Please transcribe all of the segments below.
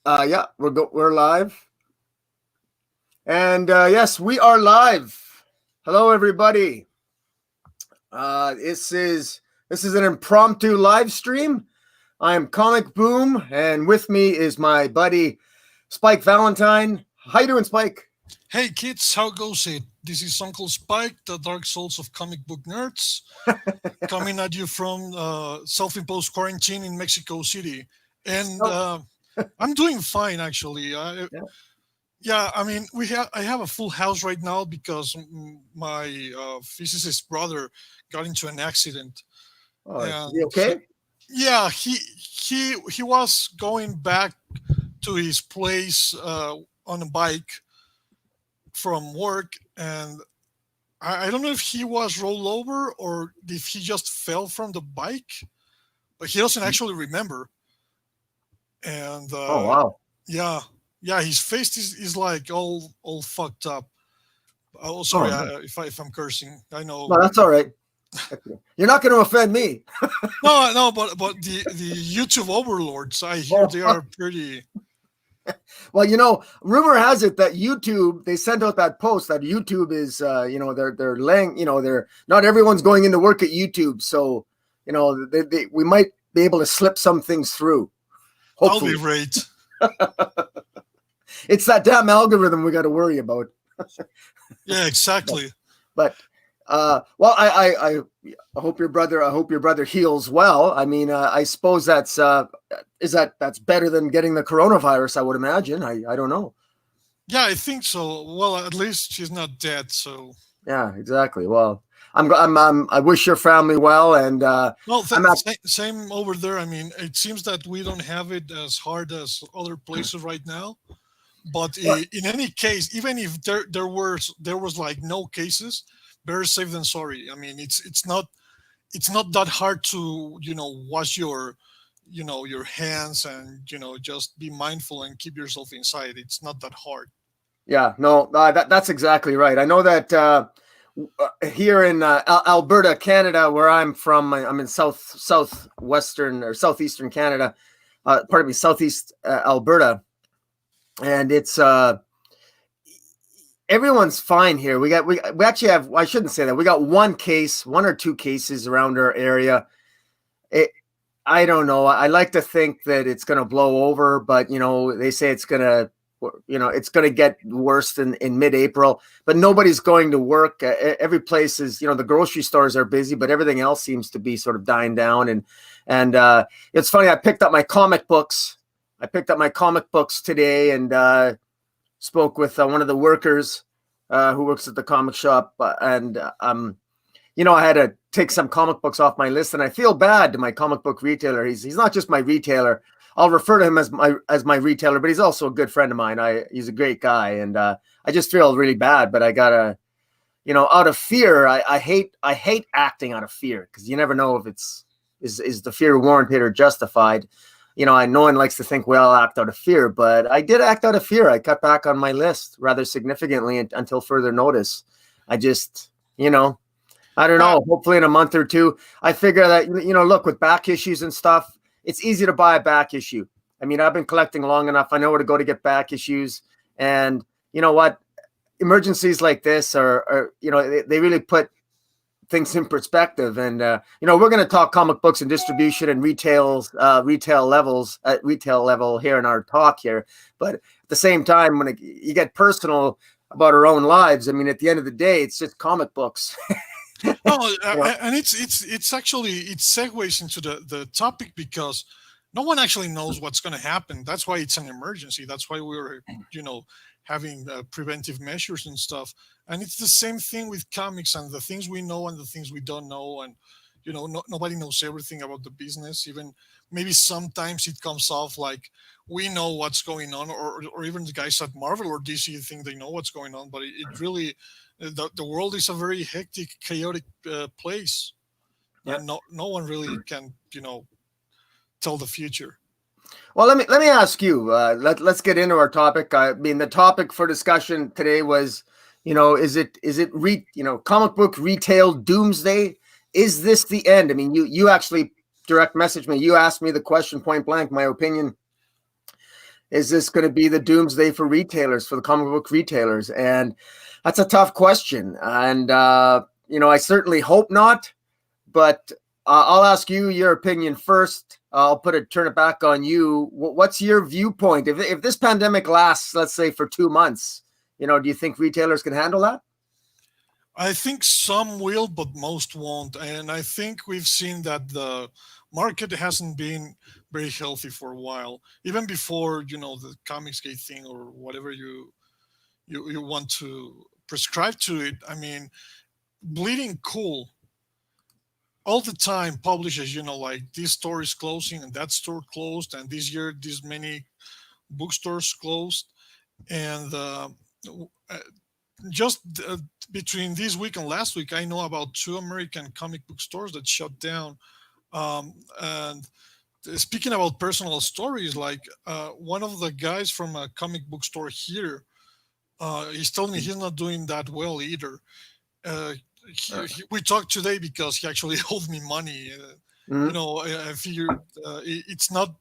Yeah, we're live, and yes, we are live. Hello, everybody. This is an impromptu live stream. I am Comic Boom, and with me is my buddy Spike Valentine. How you doing, Spike? Hey kids, how goes it? This is Uncle Spike, the Dark Souls of comic book nerds, coming at you from self-imposed quarantine in Mexico City, and Oh, I'm doing fine actually. yeah. Yeah, I mean, I have a full house right now because my physicist brother got into an accident, Oh, is he and okay? yeah, he was going back to his place on a bike from work, and I don't know if he was rolled over or if he just fell from the bike, but he doesn't actually remember. And Oh, wow. yeah, yeah, his face is like all fucked up. Oh, Oh, sorry, no, if I'm cursing, I know. no, that's all right. You're not going to offend me. No, but the YouTube overlords, I hear Oh, they are pretty. well, rumor has it that YouTube, they sent out that post that YouTube is, they're laying, they're not everyone's going into work at YouTube. So, we might be able to slip some things through. That'll be Hopefully. great. It's that damn algorithm we got to worry about. Yeah, But, exactly. but well, I hope your brother heals well. I mean, I suppose that's better than getting the coronavirus. I would imagine. I don't know. Yeah, I think so. Well, at least she's not dead. So Yeah, exactly. Well, I wish your family well, and well, I'm at, same over there. I mean, it seems that we don't have it as hard as other places right now. But in any case, even if there was like no cases, better safe than sorry. I mean, it's not that hard to wash your hands and just be mindful and keep yourself inside. It's not that hard. yeah, no, that's exactly right. I know that here in Alberta, Canada, where I'm from, I'm in southwestern or southeastern Canada. Pardon me, southeast Alberta, and it's everyone's fine here. We actually have. I shouldn't say that. We got one or two cases around our area. It, I don't know. I like to think that it's going to blow over, but they say it's going to get worse in mid-April. But nobody's going to work. Every place is, the grocery stores are busy, but everything else seems to be sort of dying down. And it's funny. I picked up my comic books. Today, and spoke with one of the workers who works at the comic shop, and I had to take some comic books off my list, and I feel bad to my comic book retailer. He's not just my retailer. I'll refer to him as my retailer, but he's also a good friend of mine. He's a great guy, and I just feel really bad. But I gotta, out of fear, I hate acting out of fear, because you never know if is the fear warranted or justified. I no one likes to think we all act out of fear, but I did act out of fear. I cut back on my list rather significantly until further notice. I just, I don't Uh, know. Hopefully, in a month or two, I figure that look, with back issues and stuff, it's easy to buy a back issue. I mean, I've been collecting long enough. I know where to go to get back issues, and you know what? Emergencies like this are they really put things in perspective. And we're going to talk comic books and distribution and retail level here in our talk here. But at the same time, when you get personal about our own lives, I mean, at the end of the day, it's just comic books. no, you know and it's actually it segues into the topic because no one actually knows what's going to happen. That's why it's an emergency. That's why we're you know having preventive measures and stuff. And it's the same thing with comics and the things we know and the things we don't know. And nobody knows everything about the business. Even maybe sometimes it comes off like we know what's going on, or even the guys at Marvel or DC think they know what's going on, but it really the world is a very hectic, chaotic place, yeah. and no one really can tell the future. Well, let me ask you. Let's get into our topic. I mean, the topic for discussion today was, comic book retail doomsday? Is this the end? I mean, you actually direct messaged me. You asked me the question point blank. My opinion. Is this going to be the doomsday for retailers, for the comic book retailers? And that's a tough question. And, I certainly hope not. But I'll ask you your opinion first. I'll turn it back on you. What's your viewpoint? If this pandemic lasts, let's say, for 2 months, do you think retailers can handle that? I think some will, but most won't. And I think we've seen that the market hasn't been very healthy for a while, even before the Comicsgate thing or whatever you want to prescribe to it. I mean, Bleeding Cool all the time publishes, like this store is closing and that store closed, and this year this many bookstores closed, and just between this week and last week, I know about 2 American comic book stores that shut down. And speaking about personal stories, like one of the guys from a comic book store here, he's telling me he's not doing that well either. We talked today because he actually owed me money. I figured it's not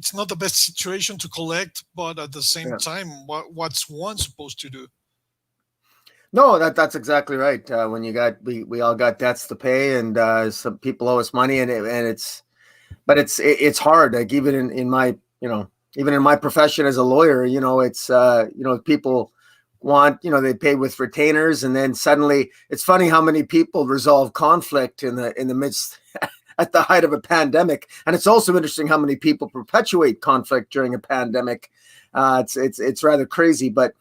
the best situation to collect, but at the same time, what's one supposed to do? No, that's exactly right. When we all got debts to pay, and some people owe us money, and it's hard. Like even in my even in my profession as a lawyer, it's people want they pay with retainers, and then suddenly it's funny how many people resolve conflict in the midst at the height of a pandemic, and it's also interesting how many people perpetuate conflict during a pandemic. It's rather crazy, but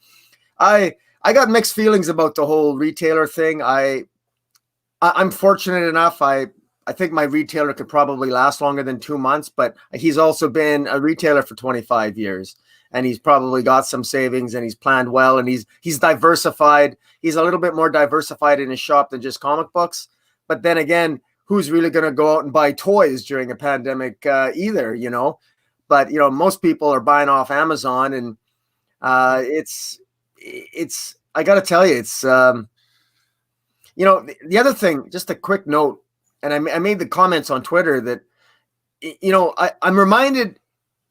I got mixed feelings about the whole retailer thing. I'm fortunate enough. I think my retailer could probably last longer than 2 months, but he's also been a retailer for 25 years, and he's probably got some savings, and he's planned well, and he's diversified. He's a little bit more diversified in his shop than just comic books. But then again, who's really going to go out and buy toys during a pandemic either? But most people are buying off Amazon, and it's I got to tell you, it's the other thing, just a quick note, and I made the comments on Twitter that I'm reminded,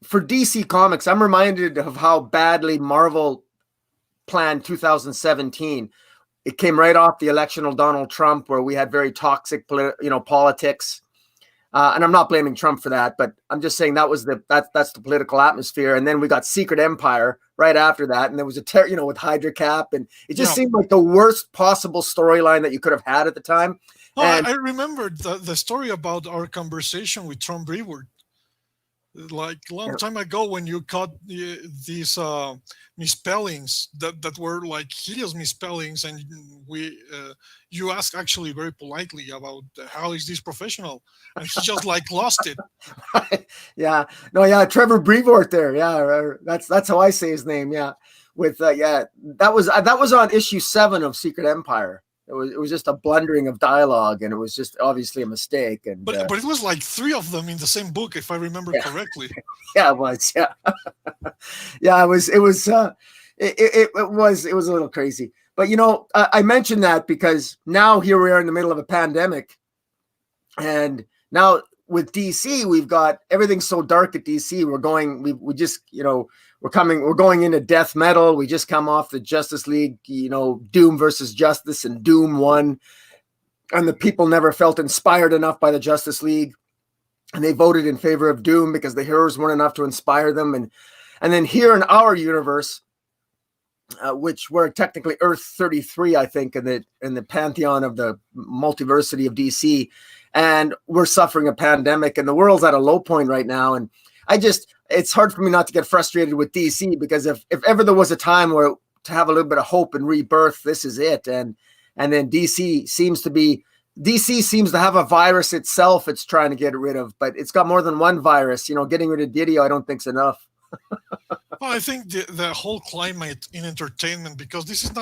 for DC Comics, I'm reminded of how badly Marvel planned 2017. It came right off the election of Donald Trump, where we had very toxic politics. And I'm not blaming Trump for that, but I'm just saying that's the political atmosphere. And then we got Secret Empire right after that, and there was with Hydra Cap, and it just seemed like the worst possible storyline that you could have had at the time. Oh, I remembered the story about our conversation with Tom Brevoort, like a long time ago, when you caught these misspellings that were like hideous misspellings, and you asked actually very politely about how is this professional, and he just like lost it. Trevor Brevoort there. That's how I say his name. That was on issue 7 of Secret Empire. It was just a blundering of dialogue, and it was just obviously a mistake. And but it was like 3 of them in the same book, if I remember correctly. It was. It was a little crazy. But I mentioned that because now here we are in the middle of a pandemic, and now with DC, we've got everything so dark at DC. We're going into death metal. We just come off the Justice League, Doom versus Justice, and Doom won. And the people never felt inspired enough by the Justice League, and they voted in favor of Doom because the heroes weren't enough to inspire them. And then here in our universe, which we're technically Earth 33, I think, in the pantheon of the multiversity of DC, and we're suffering a pandemic, and the world's at a low point right now. And it's hard for me not to get frustrated with DC, because if ever there was a time where to have a little bit of hope and rebirth, this is it. And then DC seems to have a virus itself it's trying to get rid of, but it's got more than one virus. Getting rid of Didio, I don't think's enough. Well, I think the whole climate in entertainment, because this is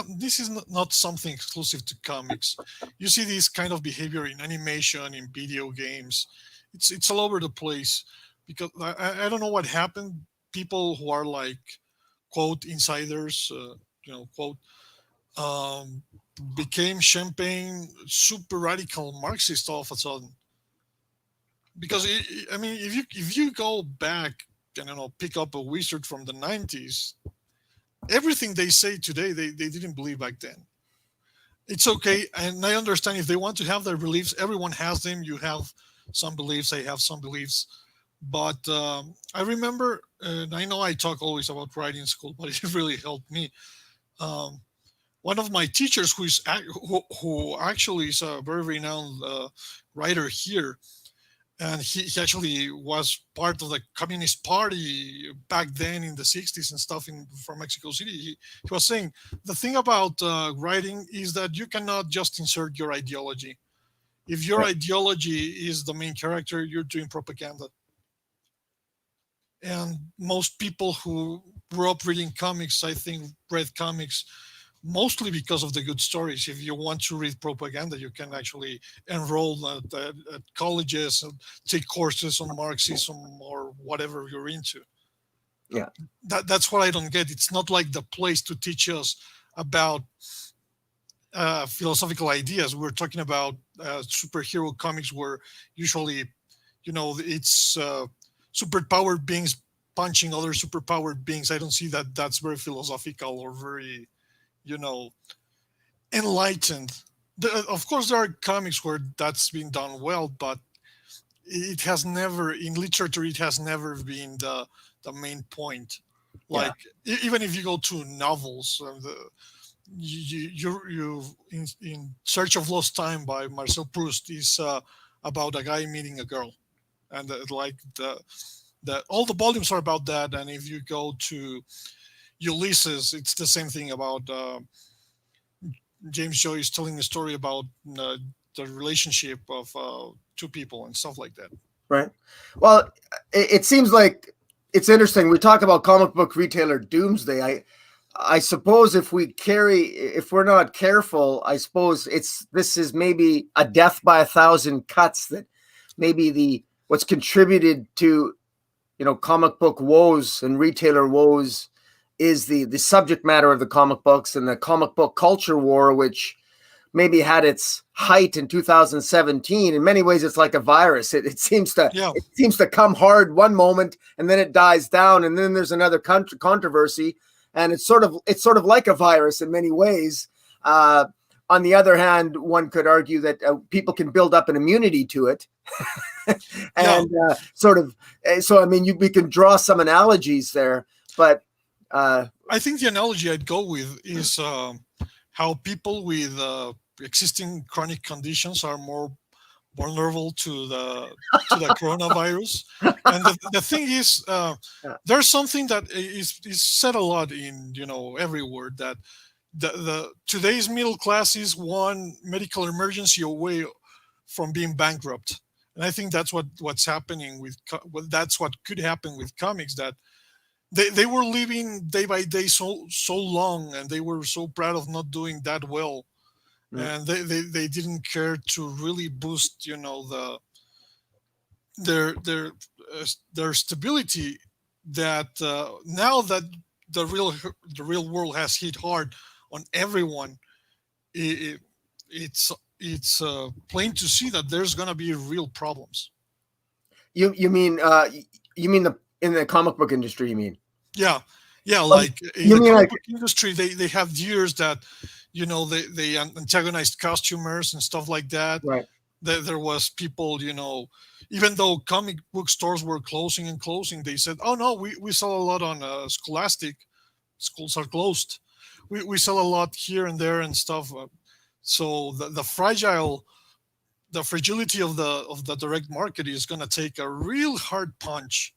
not something exclusive to comics. You see this kind of behavior in animation, in video games. It's all over the place, because I don't know what happened. People who are like, quote, insiders, quote, became champagne super radical Marxist all of a sudden. Because if you go back pick up a wizard from the 90s. Everything they say today, they didn't believe back then. It's okay, and I understand if they want to have their beliefs. Everyone has them. You have some beliefs. I have some beliefs. But I remember, and I know I talk always about writing school, but it really helped me. Um, One of my teachers, who actually is a very renowned writer here, and he actually was part of the Communist Party back then in the 60s and stuff from Mexico City. He was saying the thing about writing is that you cannot just insert your ideology. If your ideology is the main character, you're doing propaganda. And most people who grew up reading comics, I think, read comics mostly because of the good stories. If you want to read propaganda, you can actually enroll at colleges and take courses on Marxism or whatever you're into. Yeah, that's what I don't get. It's not like the place to teach us about philosophical ideas. We're talking about superhero comics where usually, it's superpowered beings punching other superpowered beings. I don't see that that's very philosophical or very, enlightened. Of course, there are comics where that's been done well, but it has never, in literature, it has never been the main point. Like, even if you go to novels, you in Search of Lost Time by Marcel Proust is about a guy meeting a girl, and all the volumes are about that. And if you go to Ulysses, it's the same thing about James Joyce telling a story about the relationship of two people and stuff like that. Right. Well, it seems like it's interesting. We talk about comic book retailer Doomsday. I suppose if we're not careful, I suppose this is maybe a death by 1,000 cuts, that maybe what's contributed to, comic book woes and retailer woes is the subject matter of the comic books and the comic book culture war, which maybe had its height in 2017. In many ways, it's like a virus. It seems to come hard one moment and then it dies down, and then there's another controversy, and it's sort of like a virus in many ways. On the other hand, one could argue that people can build up an immunity to it, and so I mean, we can draw some analogies there, but I think the analogy I'd go with is how people with existing chronic conditions are more vulnerable to the coronavirus. And the thing is, there's something that is said a lot in everywhere, that the today's middle class is one medical emergency away from being bankrupt. And I think that's what's happening that's what could happen with comics, that they were living day by day so long, and they were so proud of not doing that well, and they didn't care to really boost their stability. That now that the real world has hit hard on everyone, it's plain to see that there's gonna be real problems. You mean in the comic book industry, you mean? Yeah. Like in the comic book industry, they have years that, they antagonized costumers and stuff like that. Right. There was people, even though comic book stores were closing, they said, "Oh no, we sell a lot on Scholastic. Schools are closed. We sell a lot here and there and stuff." So the fragility of the direct market is going to take a real hard punch.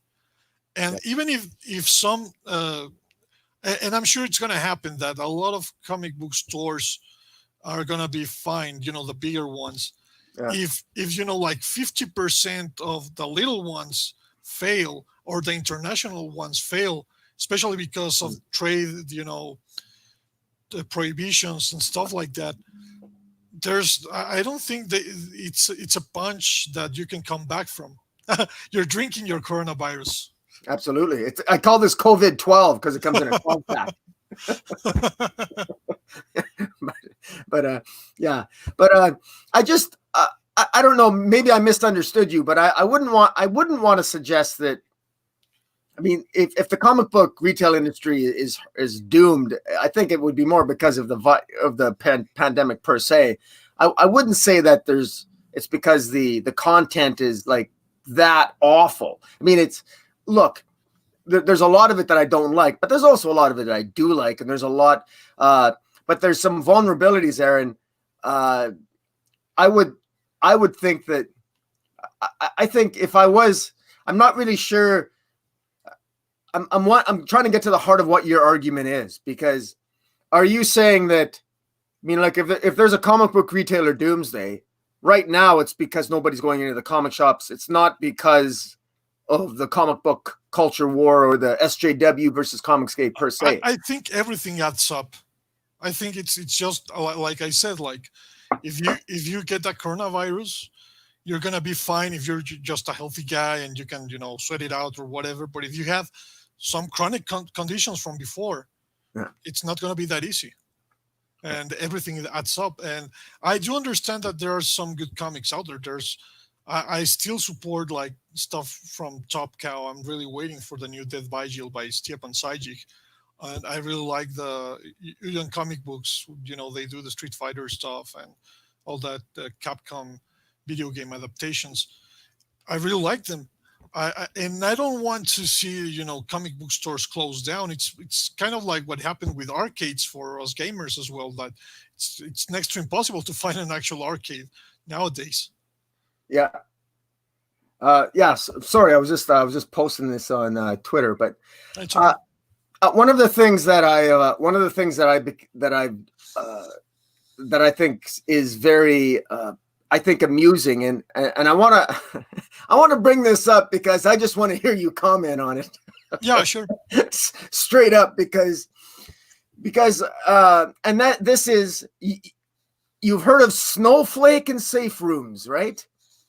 And even if some, and I'm sure it's going to happen, that a lot of comic book stores are going to be fined, the bigger ones. Yeah. If like 50% of the little ones fail, or the international ones fail, especially because of trade, the prohibitions and stuff like that, I don't think that it's a punch that you can come back from. You're drinking your coronavirus. Absolutely. I call this COVID-12 because it comes in a 12 pack. but I just I don't know, maybe I misunderstood you, but I wouldn't want to suggest that I mean, if the comic book retail industry is doomed, I think it would be more because of the pandemic per se. I wouldn't say that it's because the content is like that awful. I mean, there's a lot of it that I don't like, but there's also a lot of it that I do like, and there's a lot, but there's some vulnerabilities there, and I would think that I think if I'm not really sure. I'm trying to get to the heart of what your argument is, because are you saying that? I mean, like if there's a comic book retailer, Doomsday, right now it's because nobody's going into the comic shops. It's not because of the comic book culture war or the SJW versus Comicsgate per se. I think everything adds up. I think it's just like I said, like if you get that coronavirus, you're gonna be fine if you're just a healthy guy and you can sweat it out or whatever. But if you have some chronic conditions from before, it's not gonna be that easy, and everything adds up. And I do understand that there are some good comics out there. I still support like stuff from Top Cow. I'm really waiting for the new Death Vigil by Stepan Sajic. And I really like the Union comic books. They do the Street Fighter stuff and all that Capcom video game adaptations. I really like them. And I don't want to see comic book stores close down. It's kind of like what happened with arcades for us gamers as well. That it's next to impossible to find an actual arcade nowadays. Yeah. Sorry, I was just posting this on Twitter, but one of the things that I think is very I think amusing, and I want to bring this up because I just want to hear you comment on it. Yeah, sure. Straight up, because and that this is, you've heard of Snowflake and safe rooms, right?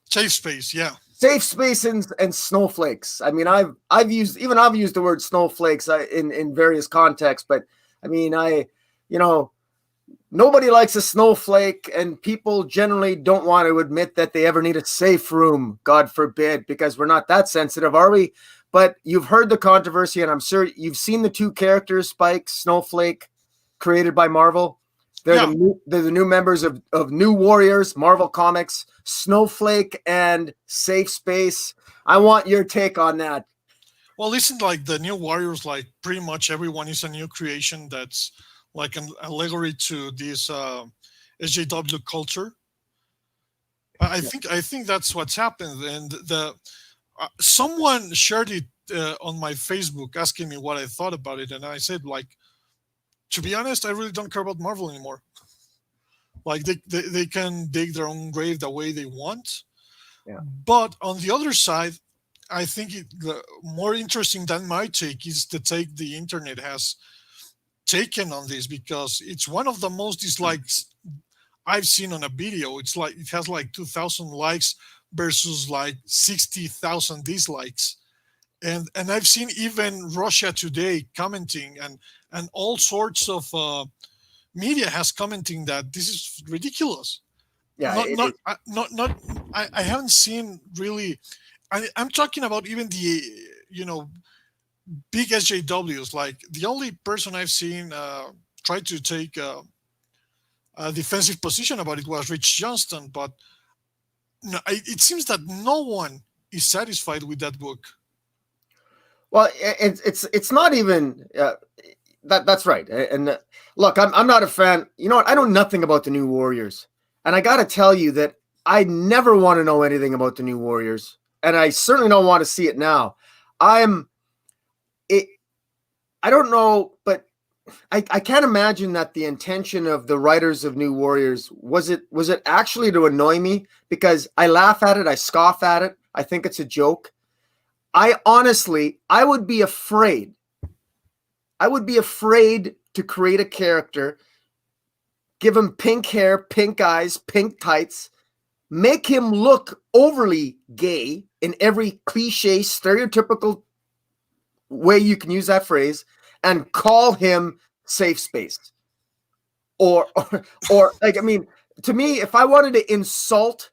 Safe space, yeah. Safe space and snowflakes. I mean, I've used the word snowflakes in various contexts, but I mean, nobody likes a snowflake, and people generally don't want to admit that they ever need a safe room, God forbid, because we're not that sensitive, are we? But you've heard the controversy, and I'm sure you've seen the two characters, Spike, Snowflake, created by Marvel. They're the new members of New Warriors, Marvel Comics, Snowflake and Safe Space. I want your take on that. Well, isn't like the New Warriors, like pretty much everyone is a new creation that's like an allegory to this SJW culture? I think that's what's happened. And someone shared it on my Facebook asking me what I thought about it, and I said, like, to be honest, I really don't care about Marvel anymore. Like they can dig their own grave the way they want. Yeah. But on the other side, I think the more interesting than my take is the take the internet has taken on this, because it's one of the most dislikes I've seen on a video. It's like it has like 2,000 likes versus like 60,000 dislikes. And I've seen even Russia Today commenting, and all sorts of media has commenting that this is ridiculous. Yeah, I haven't seen really. I'm talking about even the big SJWs. Like the only person I've seen try to take a defensive position about it was Rich Johnston, but no, it seems that no one is satisfied with that book. Well, it's not even that's right. And look, I'm not a fan. You know what? I know nothing about the New Warriors, and I got to tell you that I never want to know anything about the New Warriors, and I certainly don't want to see it now. I don't know, but I can't imagine that the intention of the writers of New Warriors was it actually to annoy me, because I laugh at it, I scoff at it, I think it's a joke. I would be afraid. I would be afraid to create a character, give him pink hair, pink eyes, pink tights, make him look overly gay in every cliche, stereotypical way you can use that phrase, and call him Safe Space. Or like, I mean, to me, if I wanted to insult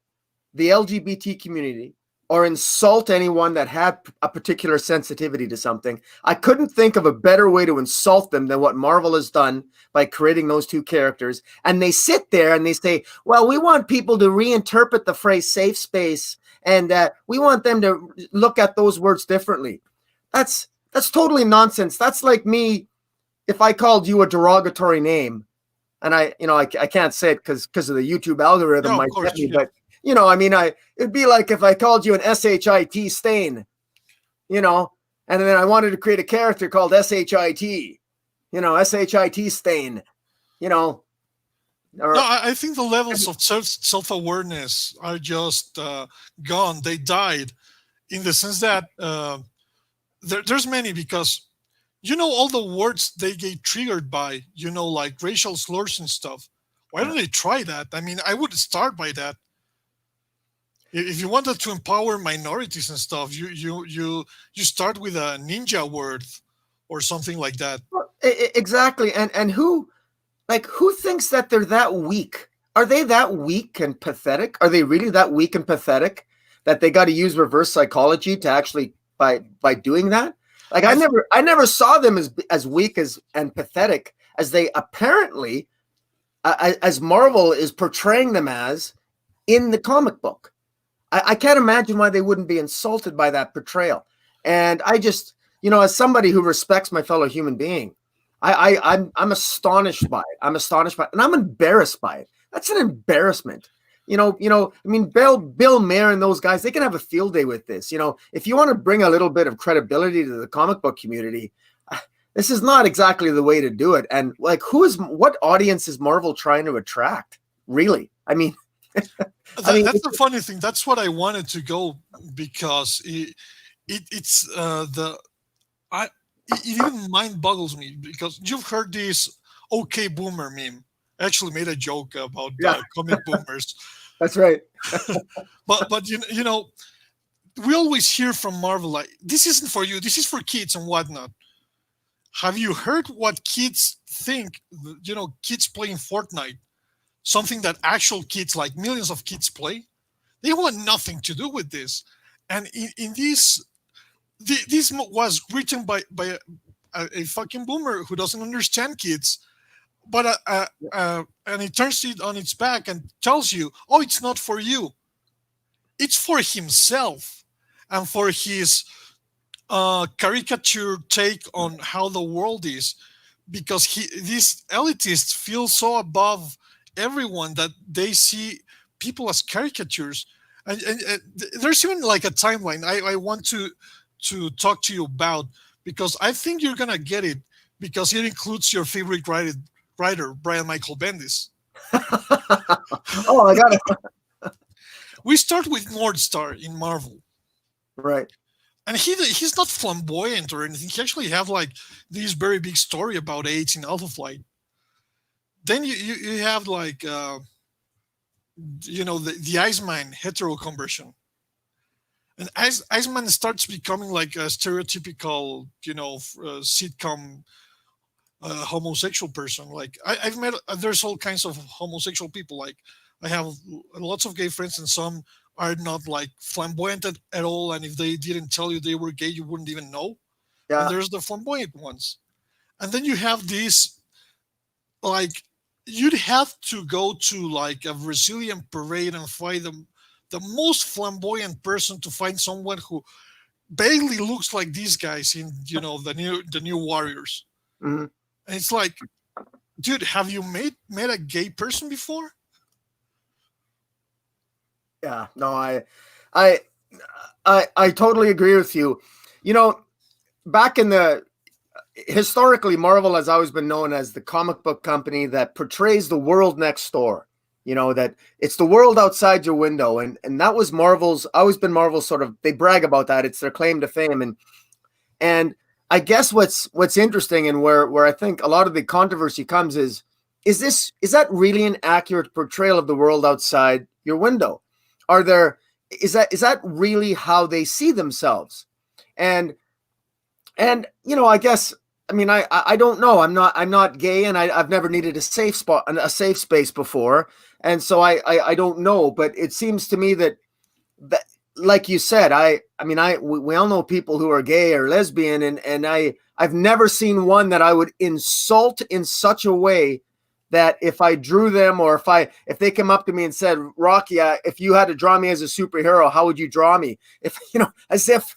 the LGBT community, or insult anyone that had a particular sensitivity to something. I couldn't think of a better way to insult them than what Marvel has done by creating those two characters. And they sit there and they say, well, we want people to reinterpret the phrase safe space, and we want them to look at those words differently. That's totally nonsense. That's like me if I called you a derogatory name, and I can't say it because of the YouTube algorithm might get me, but it'd be like if I called you an SHIT stain, and then I wanted to create a character called SHIT, SHIT stain, No, I think the levels of self-awareness are just gone. They died in the sense that there's many, because all the words they get triggered by, like racial slurs and stuff. Why don't they try that? I mean, I would start by that. If you wanted to empower minorities and stuff, you start with a ninja word or something like that. Exactly. And who thinks that they're that weak? Are they that weak and pathetic? Are they really that weak and pathetic that they got to use reverse psychology to actually by doing that? Like I never saw them as weak and pathetic as they apparently as Marvel is portraying them as in the comic book. I can't imagine why they wouldn't be insulted by that portrayal. And I just, as somebody who respects my fellow human being, I'm astonished by it. I'm astonished by it, and I'm embarrassed by it. That's an embarrassment. I mean, Bill Mayer and those guys, they can have a field day with this. If you want to bring a little bit of credibility to the comic book community, this is not exactly the way to do it. And like, what audience is Marvel trying to attract? Really? I mean, that's the funny thing. That's what I wanted to go, because it even mind boggles me, because you've heard this "okay boomer" meme. I actually made a joke about comic boomers. That's right. but we always hear from Marvel like, this isn't for you, this is for kids and whatnot. Have you heard what kids think? Kids playing Fortnite, something that actual kids, like millions of kids, play. They want nothing to do with this. And in this was written by a fucking boomer who doesn't understand kids. But and he turns it on its back and tells you, oh, it's not for you. It's for himself and for his caricature take on how the world is, because these elitists feel so above everyone that they see people as caricatures. And there's even like a timeline I want to talk to you about, because I think you're going to get it, because it includes your favorite writer, Brian Michael Bendis. Oh, I got it. We start with Northstar in Marvel. Right. And he's not flamboyant or anything. He actually have like this very big story about AIDS in Alpha Flight. Then you have like, the Iceman hetero conversion. And Iceman starts becoming like a stereotypical, sitcom homosexual person. Like I've met, there's all kinds of homosexual people. Like I have lots of gay friends, and some are not like flamboyant at all. And if they didn't tell you they were gay, you wouldn't even know. Yeah. And there's the flamboyant ones. And then you have these, like, you'd have to go to like a Brazilian parade and find the most flamboyant person to find someone who barely looks like these guys in, the new Warriors. Mm-hmm. And it's like, dude, have you met a gay person before? Yeah, no, I totally agree with you. Back in historically, Marvel has always been known as the comic book company that portrays the world next door. That it's the world outside your window. And that was always been Marvel's sort of, they brag about that. It's their claim to fame. And I guess what's interesting, and where I think a lot of the controversy comes is that really an accurate portrayal of the world outside your window? Is that really how they see themselves? And I guess, I mean, I don't know. I'm not gay, and I've never needed a safe space before. And so I don't know, but it seems to me that like you said, we all know people who are gay or lesbian, and I've never seen one that I would insult in such a way that if I drew them, or if they come up to me and said, Rocky, if you had to draw me as a superhero, how would you draw me? If as if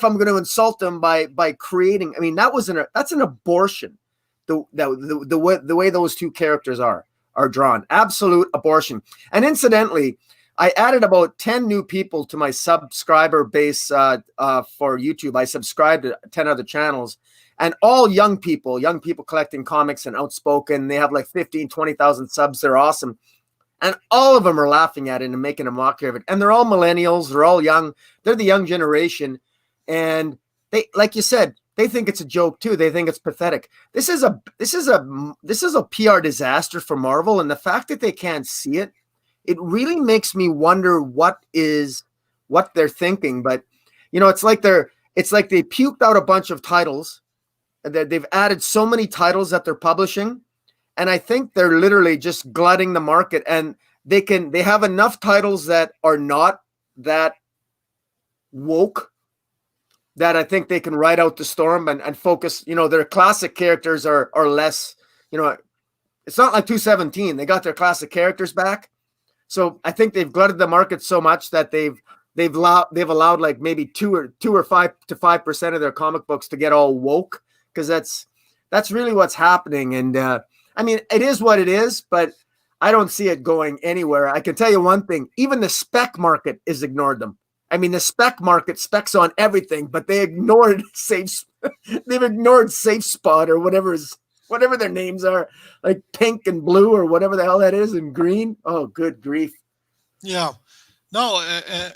I'm going to insult them by creating. I mean, that's an abortion. The way those two characters are drawn, absolute abortion. And incidentally, I added about 10 new people to my subscriber base for YouTube. I subscribed to 10 other channels, and all young people collecting comics and outspoken. They have like 15, 20,000 subs. They're awesome. And all of them are laughing at it and making a mockery of it. And they're all millennials. They're all young. They're the young generation. And they, like you said, they think it's a joke too. They think it's pathetic. This is a PR disaster for Marvel. And the fact that they can't see it, it really makes me wonder what they're thinking. But it's like they puked out a bunch of titles. They've added so many titles that they're publishing, and I think they're literally just glutting the market. And they have enough titles that are not that woke that I think they can ride out the storm and focus. Their classic characters are less. It's not like 217. They got their classic characters back. So I think they've glutted the market so much that they've allowed like maybe 2 or 5% of their comic books to get all woke, because that's really what's happening. And I mean, it is what it is, but I don't see it going anywhere. I can tell you one thing: even the spec market has ignored them. I mean, the spec market specs on everything, but they ignored they've ignored Safe Spot or whatever their names are, like Pink and Blue or whatever the hell that is, and Green. Oh, good grief. Yeah. No,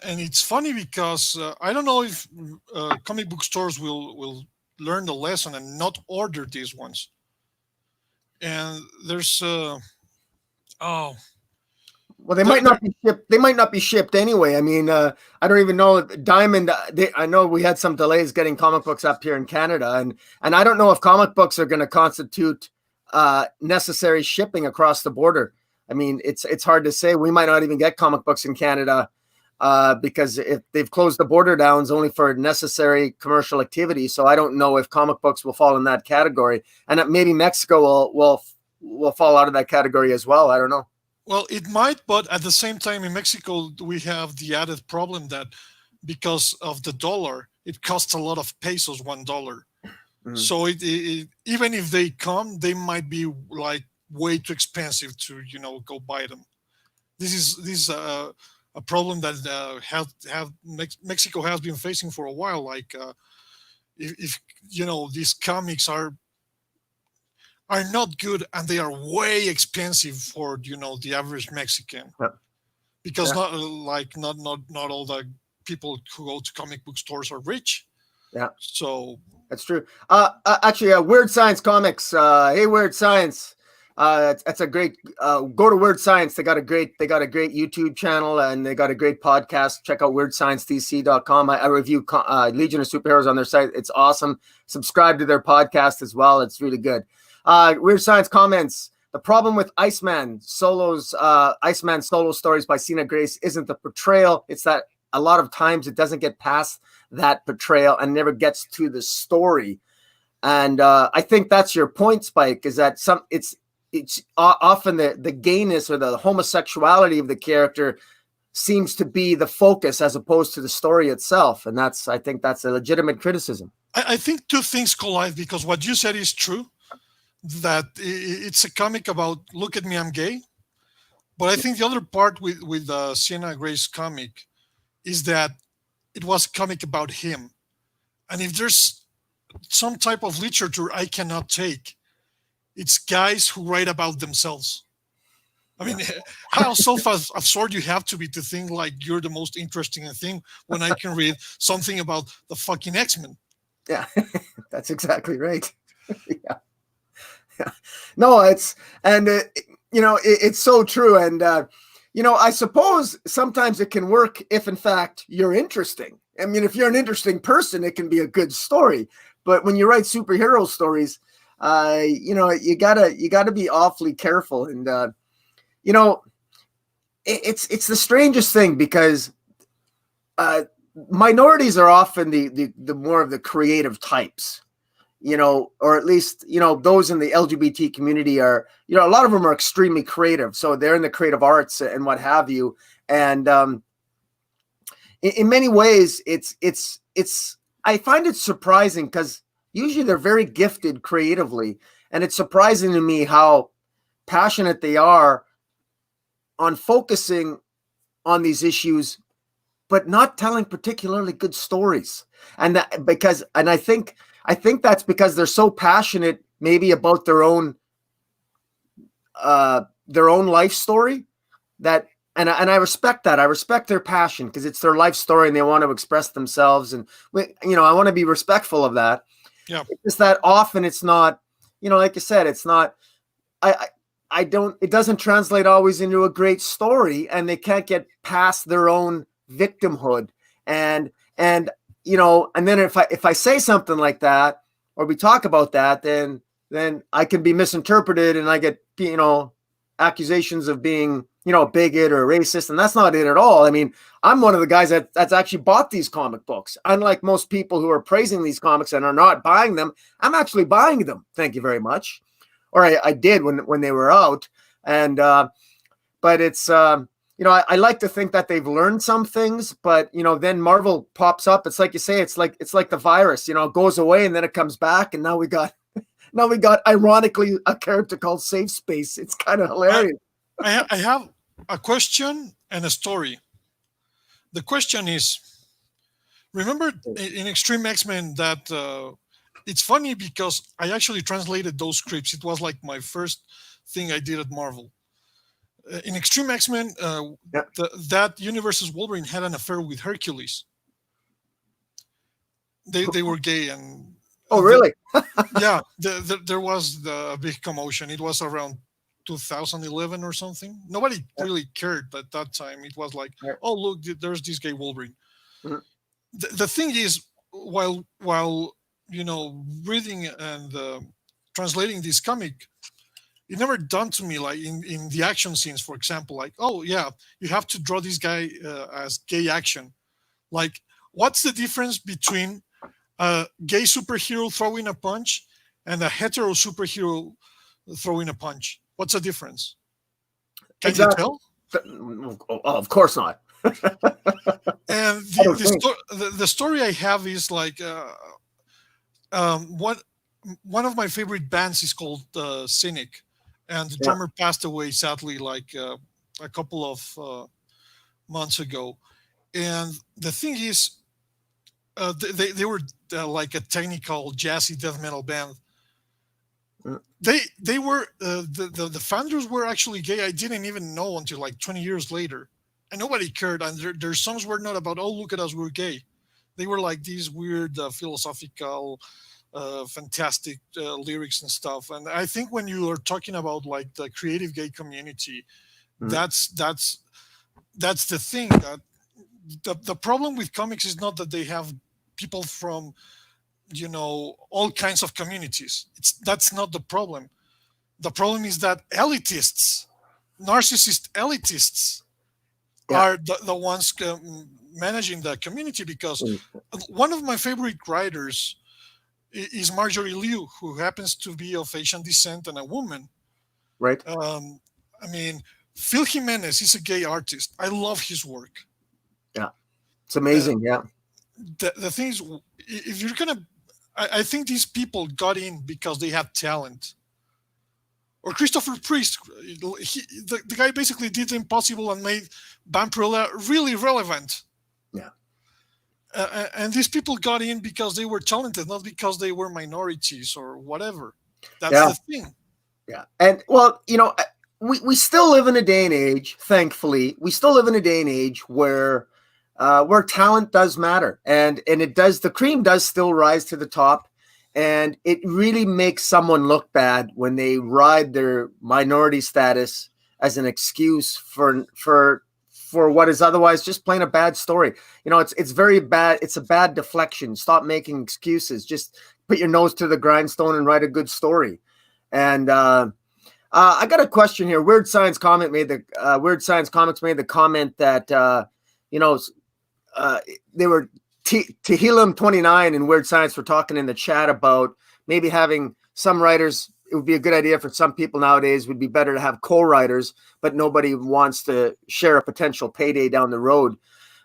and it's funny because I don't know if comic book stores will learn the lesson and not order these ones. And there's well, they might not be shipped. They might not be shipped anyway. I mean, I don't even know. Diamond. I know we had some delays getting comic books up here in Canada, and I don't know if comic books are going to constitute necessary shipping across the border. I mean, it's hard to say. We might not even get comic books in Canada because if they've closed the border downs only for necessary commercial activity. So I don't know if comic books will fall in that category, and maybe Mexico will fall out of that category as well. I don't know. Well, it might, but at the same time, in Mexico, we have the added problem that because of the dollar, it costs a lot of pesos, $1. Mm-hmm. So it even if they come, they might be like way too expensive to go buy them. This is a problem that Mexico has been facing for a while. Like if these comics are not good and they are way expensive for the average Mexican, because not all the people who go to comic book stores are rich. Yeah, so that's true. Actually, Weird Science Comics. Hey, Weird Science. That's a great. Go to Weird Science. They got a great YouTube channel, and they got a great podcast. Check out WeirdScienceDC.com. I review Legion of Superheroes on their site. It's awesome. Subscribe to their podcast as well. It's really good. Weird Science comments: the problem with Iceman solo stories by Scenic Grace isn't the portrayal. It's that a lot of times it doesn't get past that portrayal and never gets to the story. And I think that's your point, Spike, is that it's often the gayness or the homosexuality of the character seems to be the focus as opposed to the story itself. And I think that's a legitimate criticism. I think two things collide, because what you said is true, that it's a comic about look at me, I'm gay. But I think the other part with Sienna Gray's comic is that it was a comic about him. And if there's some type of literature I cannot take, it's guys who write about themselves. I mean, how self-absorbed you have to be to think like you're the most interesting thing when I can read something about the fucking X-Men. Yeah, that's exactly right. Yeah. No, it's so true. And, I suppose sometimes it can work if in fact you're interesting. I mean, if you're an interesting person, it can be a good story. But when you write superhero stories, you gotta be awfully careful. And, it's the strangest thing, because minorities are often the more of the creative types, or at least, those in the LGBT community are, a lot of them are extremely creative. So they're in the creative arts and what have you. And in many ways, I find it surprising because usually they're very gifted creatively. And it's surprising to me how passionate they are on focusing on these issues, but not telling particularly good stories. And I think that's because they're so passionate maybe about their own life story and I respect that. I respect their passion because it's their life story and they want to express themselves. And, I want to be respectful of that. Yeah. It's just that often it's not, like you said, it's not, it doesn't translate always into a great story, and they can't get past their own victimhood. And then if I say something like that, or we talk about that, then I can be misinterpreted and I get, accusations of being, a bigot or racist. And that's not it at all. I mean, I'm one of the guys that's actually bought these comic books. Unlike most people who are praising these comics and are not buying them, I'm actually buying them. Thank you very much. Or I did when they were out. And, but it's, I like to think that they've learned some things, but, then Marvel pops up. It's like you say, it's like the virus, it goes away and then it comes back. And now we got ironically a character called Safe Space. It's kind of hilarious. I have a question and a story. The question is, remember in Extreme X-Men that it's funny because I actually translated those scripts. It was like my first thing I did at Marvel. In Extreme X-Men, that universe's Wolverine had an affair with Hercules. They were gay and... Oh, really? Yeah, there was a big commotion. It was around 2011 or something. Nobody really cared at that time. It was like, oh, look, there's this gay Wolverine. Mm-hmm. The thing is, while reading and translating this comic, it never dawned to me, like in the action scenes, for example, like, oh yeah, you have to draw this guy as gay action. Like, what's the difference between a gay superhero throwing a punch and a hetero superhero throwing a punch? What's the difference? Can you tell? Oh, of course not. And the story I have is like one of my favorite bands is called Scenic, and the drummer passed away sadly like a couple of months ago. And the thing is, they were like a technical jazzy death metal band. They were the founders were actually gay. I didn't even know until like 20 years later, and nobody cared. And their songs were not about, oh, look at us, we're gay. They were like these weird philosophical, fantastic lyrics and stuff. And I think when you are talking about like the creative gay community, that's the thing. That the problem with comics is not that they have people from all kinds of communities. That's not the problem. The problem is that narcissist elitists are the ones managing the community, because one of my favorite writers is Marjorie Liu, who happens to be of Asian descent and a woman. Right. I mean, Phil Jimenez is a gay artist. I love his work. Yeah. It's amazing. The thing is, if you're going to, I think these people got in because they have talent. Or Christopher Priest, the guy basically did the impossible and made Vampirella really relevant. Yeah. And these people got in because they were talented, not because they were minorities or whatever. That's the thing. Yeah. And, well, we still live in a day and age, thankfully, where talent does matter, and it does. The cream does still rise to the top, and it really makes someone look bad when they ride their minority status as an excuse for what is otherwise just plain a bad story. It's very bad. It's a bad deflection. Stop making excuses. Just put your nose to the grindstone and write a good story. And I got a question here. Weird Science Comics made the comment that they were Tehillim 29 and Weird Science were talking in the chat about maybe having some writers. It would be a good idea for some people nowadays. Would be better to have co-writers, but nobody wants to share a potential payday down the road.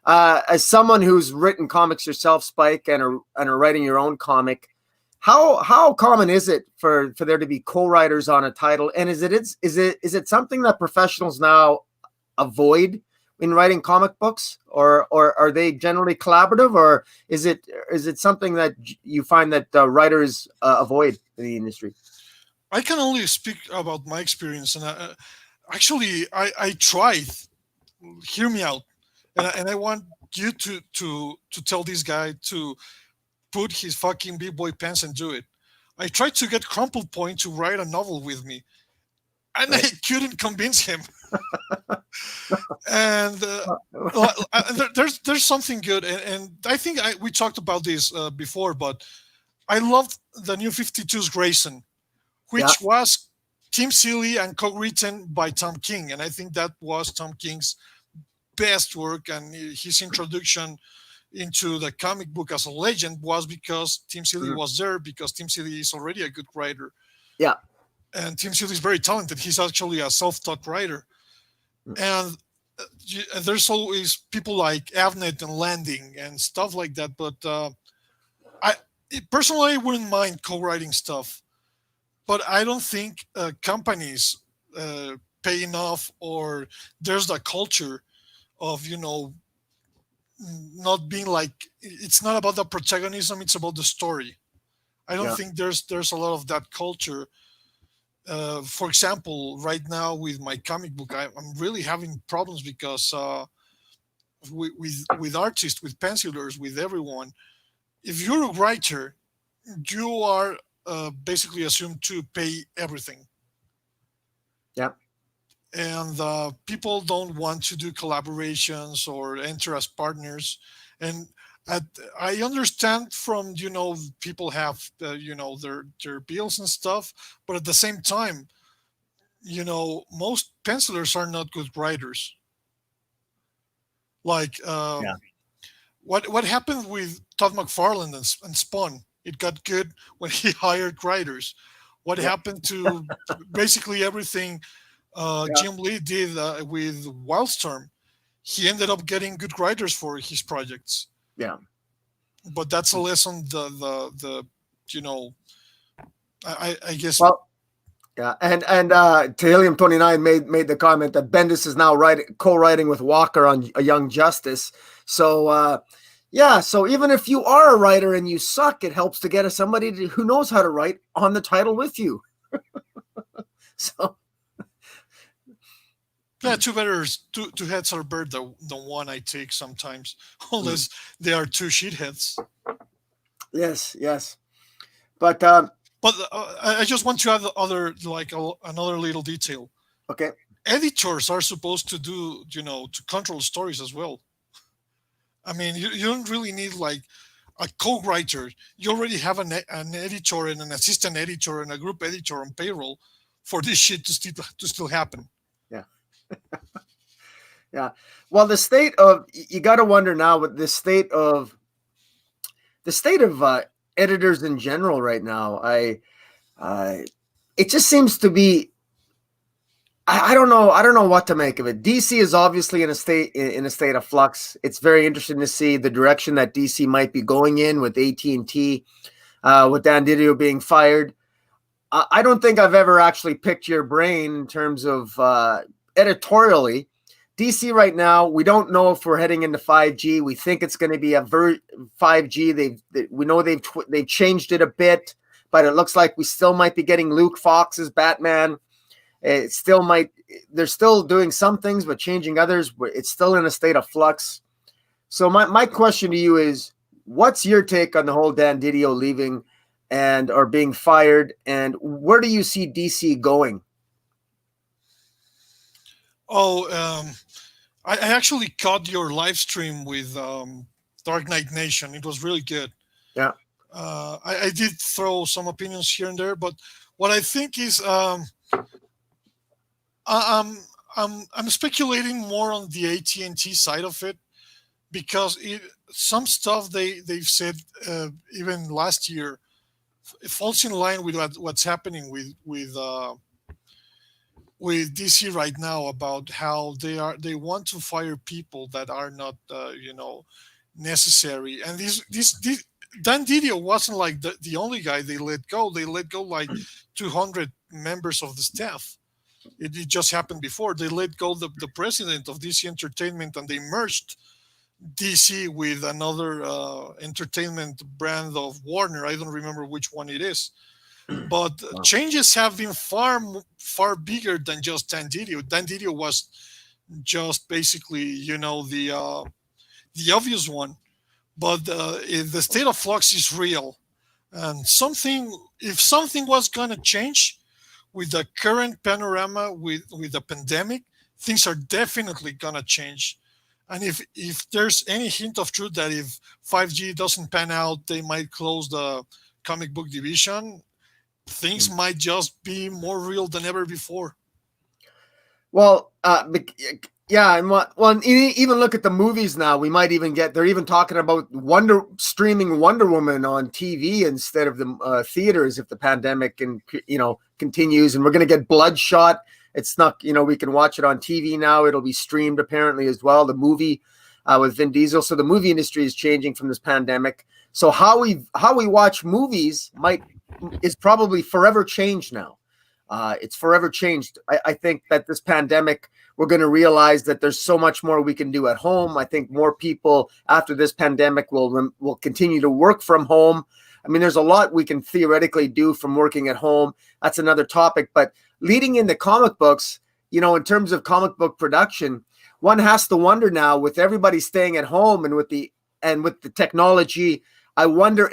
As someone who's written comics yourself, Spike, and are writing your own comic, how common is it for there to be co-writers on a title? And is it something that professionals now avoid in writing comic books, or are they generally collaborative, or is it something that you find that writers avoid in the industry? I can only speak about my experience, and I tried. Hear me out, and I want you to tell this guy to put his fucking b-boy pants and do it. I tried to get Crumple Point to write a novel with me, and right. I couldn't convince him. And there's something good, and I think we talked about this before, but I loved the New 52's Grayson, which was Tim Seeley and co-written by Tom King, and I think that was Tom King's best work, and his introduction into the comic book as a legend was because Tim Seeley was there, because Tim Seeley is already a good writer. Yeah. And Tim Seeley is very talented. He's actually a self-taught writer. And there's always people like Avnet and Landing and stuff like that. But I personally wouldn't mind co-writing stuff. But I don't think companies pay enough, or there's the culture of, not being like, it's not about the protagonism, it's about the story. I don't think there's a lot of that culture. For example, right now with my comic book, I'm really having problems because with artists, with pencilers, with everyone, if you're a writer, you are basically assumed to pay everything. Yeah. And people don't want to do collaborations or enter as partners. And I understand from, people have, their bills and stuff, but at the same time, most pencilers are not good writers. Like, what happened with Todd McFarlane and Spawn? It got good when he hired writers. What happened to basically everything Jim Lee did with Wildstorm? He ended up getting good writers for his projects. Yeah. But that's a lesson. I guess. Well, yeah, and Tehillim 29 made the comment that Bendis is now co-writing with Walker on A Young Justice. So so even if you are a writer and you suck, it helps to get somebody who knows how to write on the title with you. So. Yeah, two heads are better than one, I take sometimes, unless they are two shitheads. Yes. But I just want to add another little detail. Okay. Editors are supposed to do, to control stories as well. I mean, you don't really need like a co-writer. You already have an editor and an assistant editor and a group editor on payroll for this shit to still happen. Yeah. Yeah. Well, you got to wonder now with the state of editors in general right now. It just seems to be, I don't know what to make of it. DC is obviously in a state of flux. It's very interesting to see the direction that DC might be going in with AT&T, with Dan Didio being fired. I don't think I've ever actually picked your brain in terms of editorially. DC right now, we don't know if we're heading into 5G. We think it's going to be a 5G. We know they've changed it a bit, but it looks like we still might be getting Luke Fox's Batman. It still might. They're still doing some things, but changing others. It's still in a state of flux. So my question to you is, what's your take on the whole Dan Didio leaving or being fired, and where do you see DC going? I actually caught your live stream with Dark Knight Nation. It was really good. Yeah. I did throw some opinions here and there, but what I think is I'm speculating more on the AT&T side of it, because some stuff they've said even last year, it falls in line with what's happening with DC right now, about how they want to fire people that are not necessary. And this Dan Didio wasn't like the only guy they let go. They let go like 200 members of the staff. It just happened before. They let go the president of DC Entertainment, and they merged DC with another entertainment brand of Warner. I don't remember which one it is. But changes have been far bigger than just Dan Didio. Dan Didio was just basically, the obvious one. But the state of flux is real. And if something was going to change with the current panorama, with the pandemic, things are definitely going to change. And if there's any hint of truth that if 5G doesn't pan out, they might close the comic book division, things might just be more real than ever before. Well, yeah, and even look at the movies now. We might even they're even talking about streaming Wonder Woman on TV instead of the theaters if the pandemic continues, and we're going to get Bloodshot. It's not, we can watch it on TV now. It'll be streamed apparently as well. The movie with Vin Diesel. So the movie industry is changing from this pandemic. So how we watch movies is probably forever changed now. It's forever changed. I think that this pandemic, we're going to realize that there's so much more we can do at home. I think more people after this pandemic will continue to work from home. I mean, there's a lot we can theoretically do from working at home. That's another topic. But leading into comic books, in terms of comic book production, one has to wonder now, with everybody staying at home and with the technology, I wonder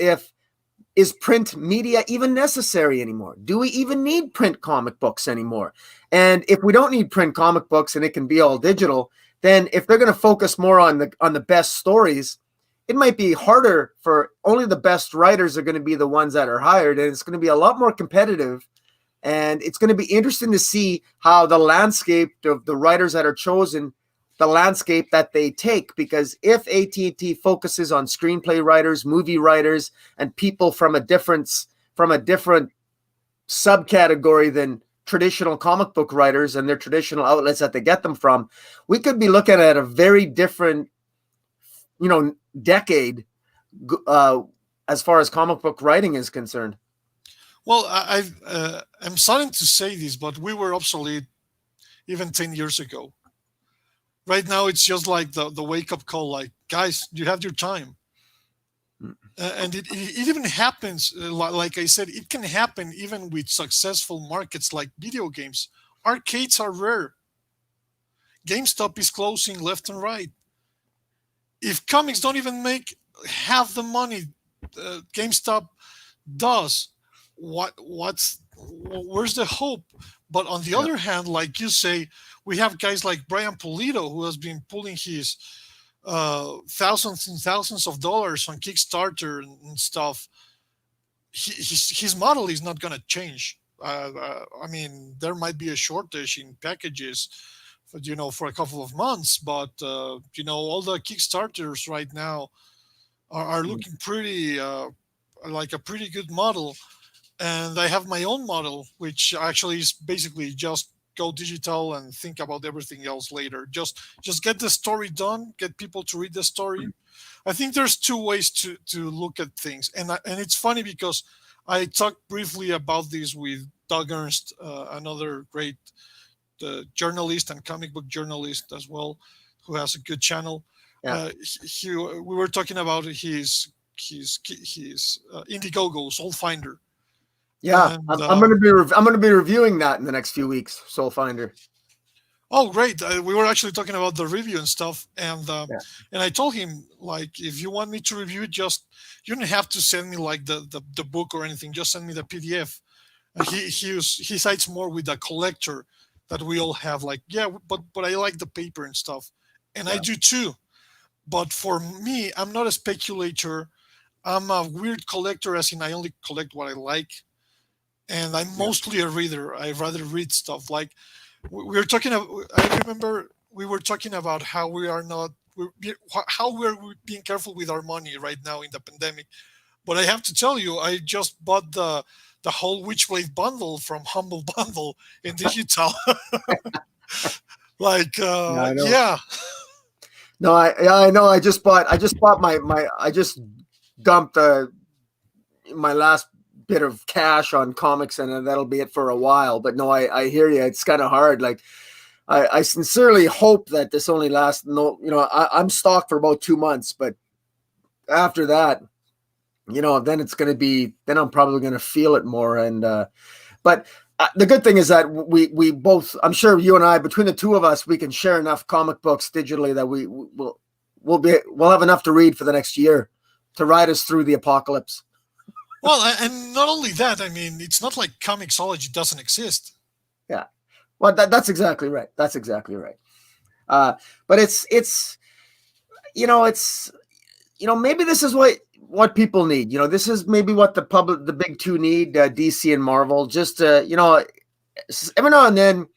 is print media even necessary anymore? Do we even need print comic books anymore? And if we don't need print comic books and it can be all digital, then if they're going to focus more on the best stories, it might be harder for only the best writers are going to be the ones that are hired, and it's going to be a lot more competitive. And it's going to be interesting to see how the landscape of the writers that are chosen, the landscape that they take, because if AT&T focuses on screenplay writers, movie writers, and people from a different subcategory than traditional comic book writers and their traditional outlets that they get them from, we could be looking at a very different, decade as far as comic book writing is concerned. Well, I'm sorry to say this, but we were obsolete even 10 years ago. Right now, it's just like the wake-up call, like, guys, you have your time. And it even happens, like I said, it can happen even with successful markets like video games. Arcades are rare. GameStop is closing left and right. If comics don't even make half the money GameStop does, where's the hope? But on the other hand, like you say, we have guys like Brian Pulido, who has been pulling his thousands and thousands of dollars on Kickstarter and stuff. His model is not going to change. I mean, there might be a shortage in packages, for a couple of months, but all the Kickstarters right now are looking pretty like a pretty good model. And I have my own model, which actually is basically just go digital and think about everything else later. Just get the story done, get people to read the story. I think there's two ways to look at things. And it's funny because I talked briefly about this with Doug Ernst, another great journalist and comic book journalist as well, who has a good channel. Yeah. We were talking about his Indiegogo Soul Finder. Yeah, and, I'm going to be reviewing that in the next few weeks. Soul Finder. Oh, great! We were actually talking about the review and stuff, and I told him, like, if you want me to review it, you don't have to send me like the book or anything. Just send me the PDF. And he sides more with the collector that we all have. Like, yeah, but I like the paper and stuff, and I do too. But for me, I'm not a speculator. I'm a weird collector, as in I only collect what I like. And I'm mostly a reader. I rather read stuff. Like we were talking about, I remember we were talking about how we are not how we're being careful with our money right now in the pandemic. But I have to tell you, I just bought the whole Witchblade bundle from Humble Bundle in digital. Like, Yeah, I know. yeah. No, I know. I just bought I just dumped my last bit of cash on comics, and that'll be it for a while. But no, I hear you. It's kind of hard. Like, I sincerely hope that this only lasts. No, I'm stocked for about 2 months, but after that, then it's going to be. Then I'm probably going to feel it more. And but the good thing is that we both. I'm sure you and I, between the two of us, we can share enough comic books digitally that we'll have enough to read for the next year to ride us through the apocalypse. Well, and not only that, I mean, it's not like Comixology doesn't exist. Yeah. Well, that's exactly right. That's exactly right. But it's maybe this is what people need. This is maybe what the big two need, DC and Marvel. Just every now and then,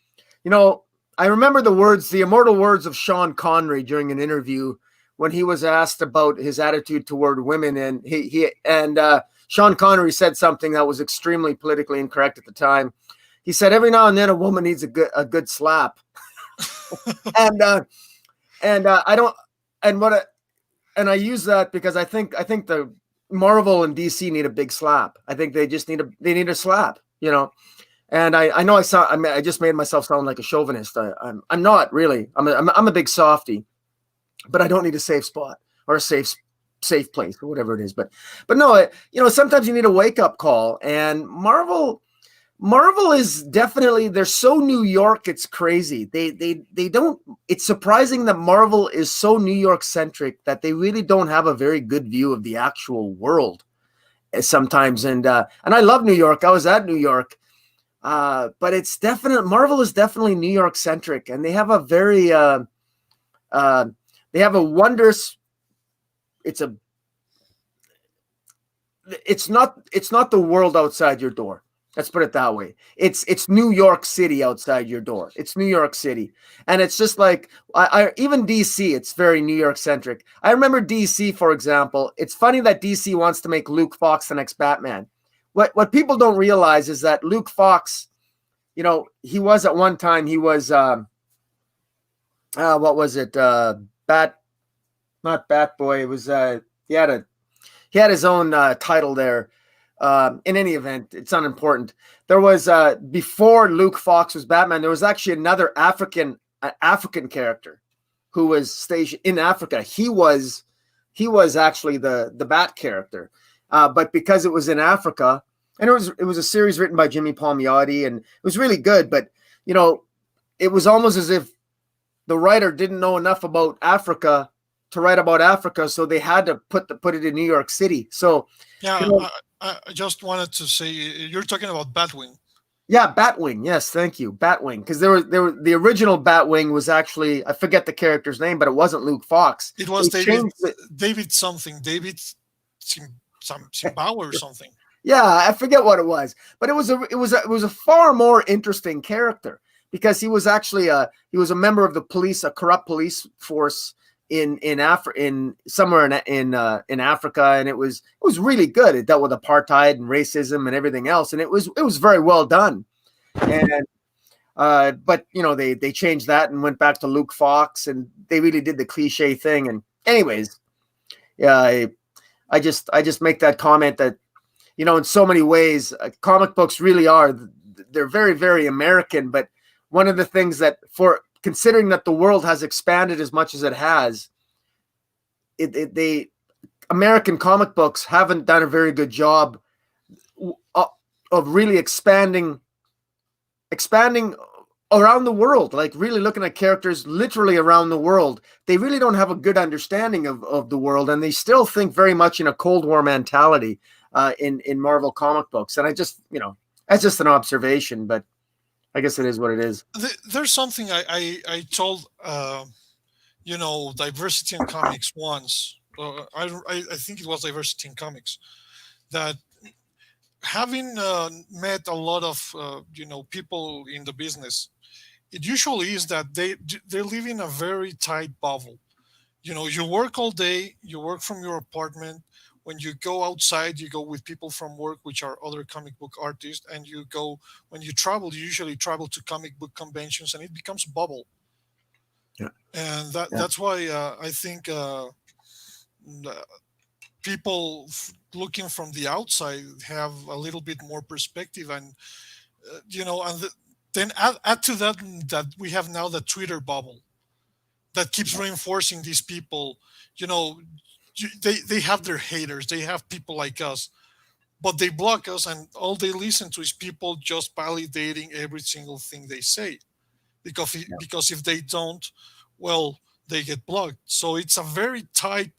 I remember the immortal words of Sean Connery during an interview when he was asked about his attitude toward women, and Sean Connery said something that was extremely politically incorrect at the time. He said, "Every now and then, a woman needs a good slap," and I don't, and I use that because I think the Marvel and DC need a big slap. I think they just need a slap, And I know I just made myself sound like a chauvinist. I'm not really. I'm a big softie, but I don't need a safe spot or a safe place or whatever it is. But no, sometimes you need a wake up call, and Marvel is definitely, they're so New York, it's crazy. They don't, it's surprising that Marvel is so New York centric that they really don't have a very good view of the actual world sometimes. And I love New York. I was at New York. But Marvel is definitely New York centric, and they have a very they have a wondrous, it's not the world outside your door. Let's put it that way. It's New York City outside your door. It's New York City. And it's just like, even DC, it's very New York centric. I remember DC, for example. It's funny that DC wants to make Luke Fox the next Batman. What people don't realize is that Luke Fox, he was at one time, he was, what was it? Not Batboy. It was, he had his own title there. In any event, it's unimportant. There was, before Luke Fox was Batman, there was actually another African character who was stationed in Africa. He was actually the Bat character. But because it was in Africa, and it was a series written by Jimmy Palmiotti, and it was really good, but it was almost as if the writer didn't know enough about Africa to write about Africa, so they had to put it in New York City. So yeah, I just wanted to say, you're talking about Batwing. Yeah, Batwing. Yes, thank you, Batwing. Because the original Batwing was actually, I forget the character's name, but it wasn't Luke Fox. It was David something, David Simbauer or something. Yeah, I forget what it was, but it was a far more interesting character because he was actually a member of the police, a corrupt police force in somewhere in Africa, and it was really good. It dealt with apartheid and racism and everything else, and it was very well done. And but they changed that and went back to Luke Fox, and they really did the cliche thing. And anyways, yeah, I just make that comment that in so many ways, comic books really they're very, very American. But one of the things that, for considering that the world has expanded as much as it has, American comic books haven't done a very good job of really expanding around the world, like really looking at characters literally around the world. They really don't have a good understanding of the world, and they still think very much in a Cold War mentality in Marvel comic books. And I just, that's just an observation, but I guess it is what it is. There's something I told, Diversity in Comics once. I think it was Diversity in Comics, that having met a lot of people in the business, it usually is that they live in a very tight bubble. You work all day, you work from your apartment. When you go outside, you go with people from work, which are other comic book artists, and when you travel, you usually travel to comic book conventions, and it becomes a bubble. Yeah. And Yeah. that's why I think people looking from the outside have a little bit more perspective, and then add to that we have now the Twitter bubble that keeps reinforcing these people. You know, they have their haters. They have people like us, but they block us, and all they listen to is people just validating every single thing they say. Because if they don't, well, they get blocked. So it's a very tight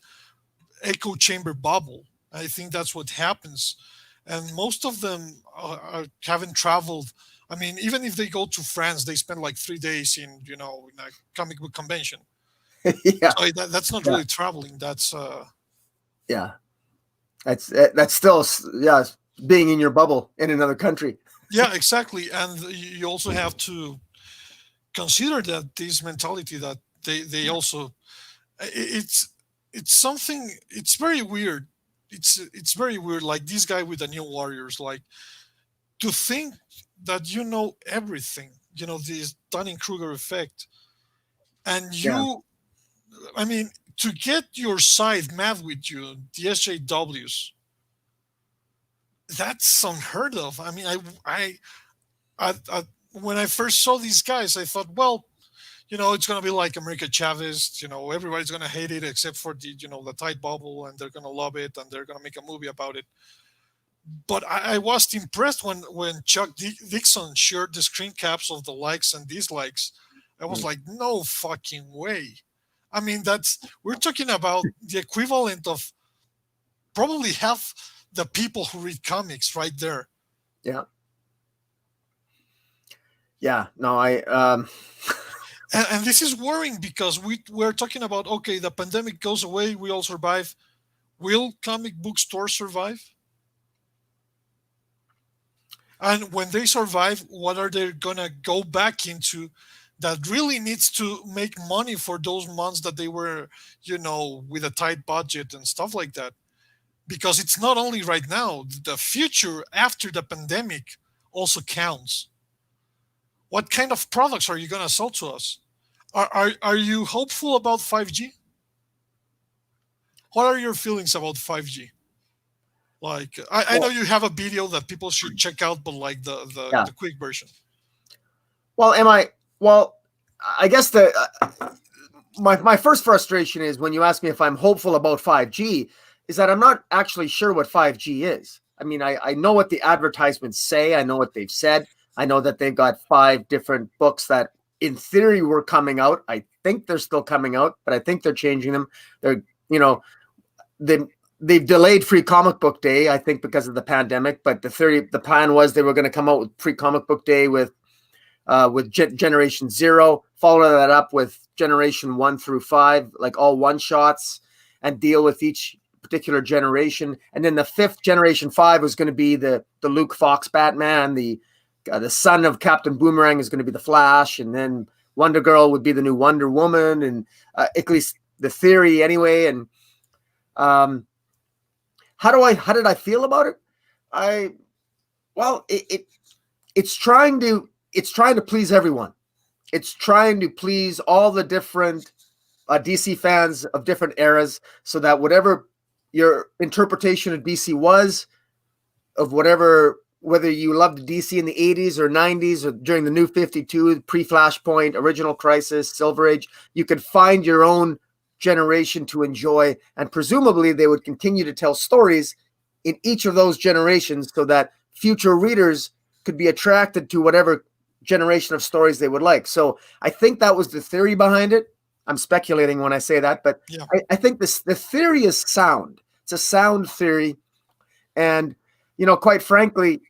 echo chamber bubble. I think that's what happens, and most of them haven't traveled. I mean, even if they go to France, they spend like 3 days in a comic book convention. Yeah. So that's not Yeah. really traveling. That's Yeah. That's still, yeah, being in your bubble in another country. yeah, exactly. And you also have to consider that this mentality that they also it's something. It's very weird. It's very weird. Like this guy with the New Warriors, like to think that you know everything. This Dunning Kruger effect, and Yeah. I mean, to get your side mad with you, the SJWs, that's unheard of. I mean, when I first saw these guys, I thought, well, it's gonna be like America Chavez. Everybody's gonna hate it except for the tight bubble, and they're gonna love it, and they're gonna make a movie about it. But I was impressed when Chuck Dixon shared the screen caps of the likes and dislikes. I was Mm. like, no fucking way. I mean, we're talking about the equivalent of probably half the people who read comics right there. Yeah. Yeah. No, And this is worrying because we're talking about, okay, the pandemic goes away, we all survive. Will comic book stores survive? And when they survive, what are they gonna go back into that really needs to make money for those months that they were, with a tight budget and stuff like that? Because it's not only right now, the future after the pandemic also counts. What kind of products are you gonna sell to us? Are you hopeful about 5G? What are your feelings about 5G? Like, I know well, you have a video that people should check out, but like yeah. the quick version. Well, well, I guess my first frustration is when you ask me if I'm hopeful about 5G, is that I'm not actually sure what 5G is. I mean, I know what the advertisements say. I know what they've said. I know that they've got 5 different books that in theory were coming out. I think they're still coming out, but I think they're changing them. They're, you know, they they've delayed Free Comic Book Day, I think, because of the pandemic. But the plan was they were going to come out with Free Comic Book Day with Generation Zero, follow that up with Generation 1 through 5, like all one shots, and deal with each particular generation. And then the 5th Generation 5 was going to be the Luke Fox Batman, the son of Captain Boomerang is going to be the Flash, and then Wonder Girl would be the new Wonder Woman, and at least the theory anyway. And how did I feel about it? It's trying to please everyone. It's trying to please all the different DC fans of different eras, so that whatever your interpretation of DC was, of whether you loved DC in the 80s or 90s or during the New 52, pre-Flashpoint, Original Crisis, Silver Age, you could find your own generation to enjoy, and presumably they would continue to tell stories in each of those generations so that future readers could be attracted to whatever generation of stories they would like. So I think that was the theory behind it. I'm speculating when I say that, but Yeah. I think the theory is sound. It's a sound theory. And, quite frankly,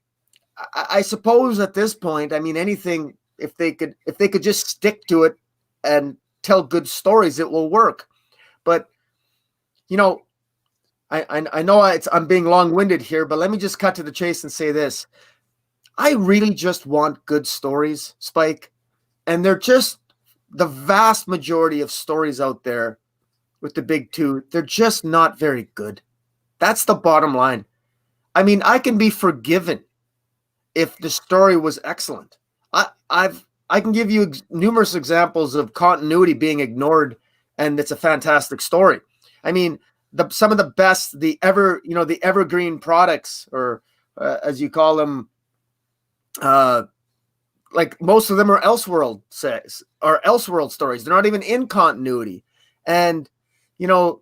I suppose at this point, I mean, anything, if they could just stick to it and tell good stories, it will work. But, I know I'm being long-winded here, but let me just cut to the chase and say this. I really just want good stories, Spike. And they're just the vast majority of stories out there, with the big two, they're just not very good. That's the bottom line. I mean, I can be forgiven if the story was excellent. I can give you numerous examples of continuity being ignored, and it's a fantastic story. I mean, some of the best, the evergreen products, or as you call them, like most of them are Elseworld stories. They're not even in continuity, and you know,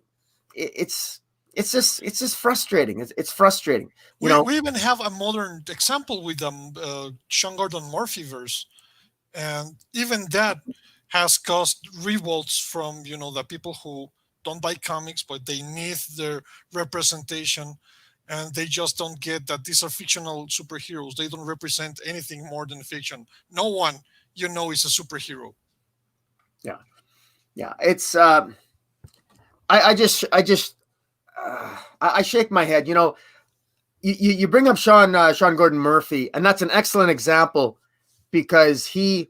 it's just frustrating. It's frustrating. We even have a modern example with Sean Gordon Murphy verse, and even that has caused revolts from the people who don't buy comics, but they need their representation, and they just don't get that these are fictional superheroes. They don't represent anything more than fiction. No one is a superhero. Yeah, yeah. It's I shake my head. You bring up Sean Gordon Murphy, and that's an excellent example because he's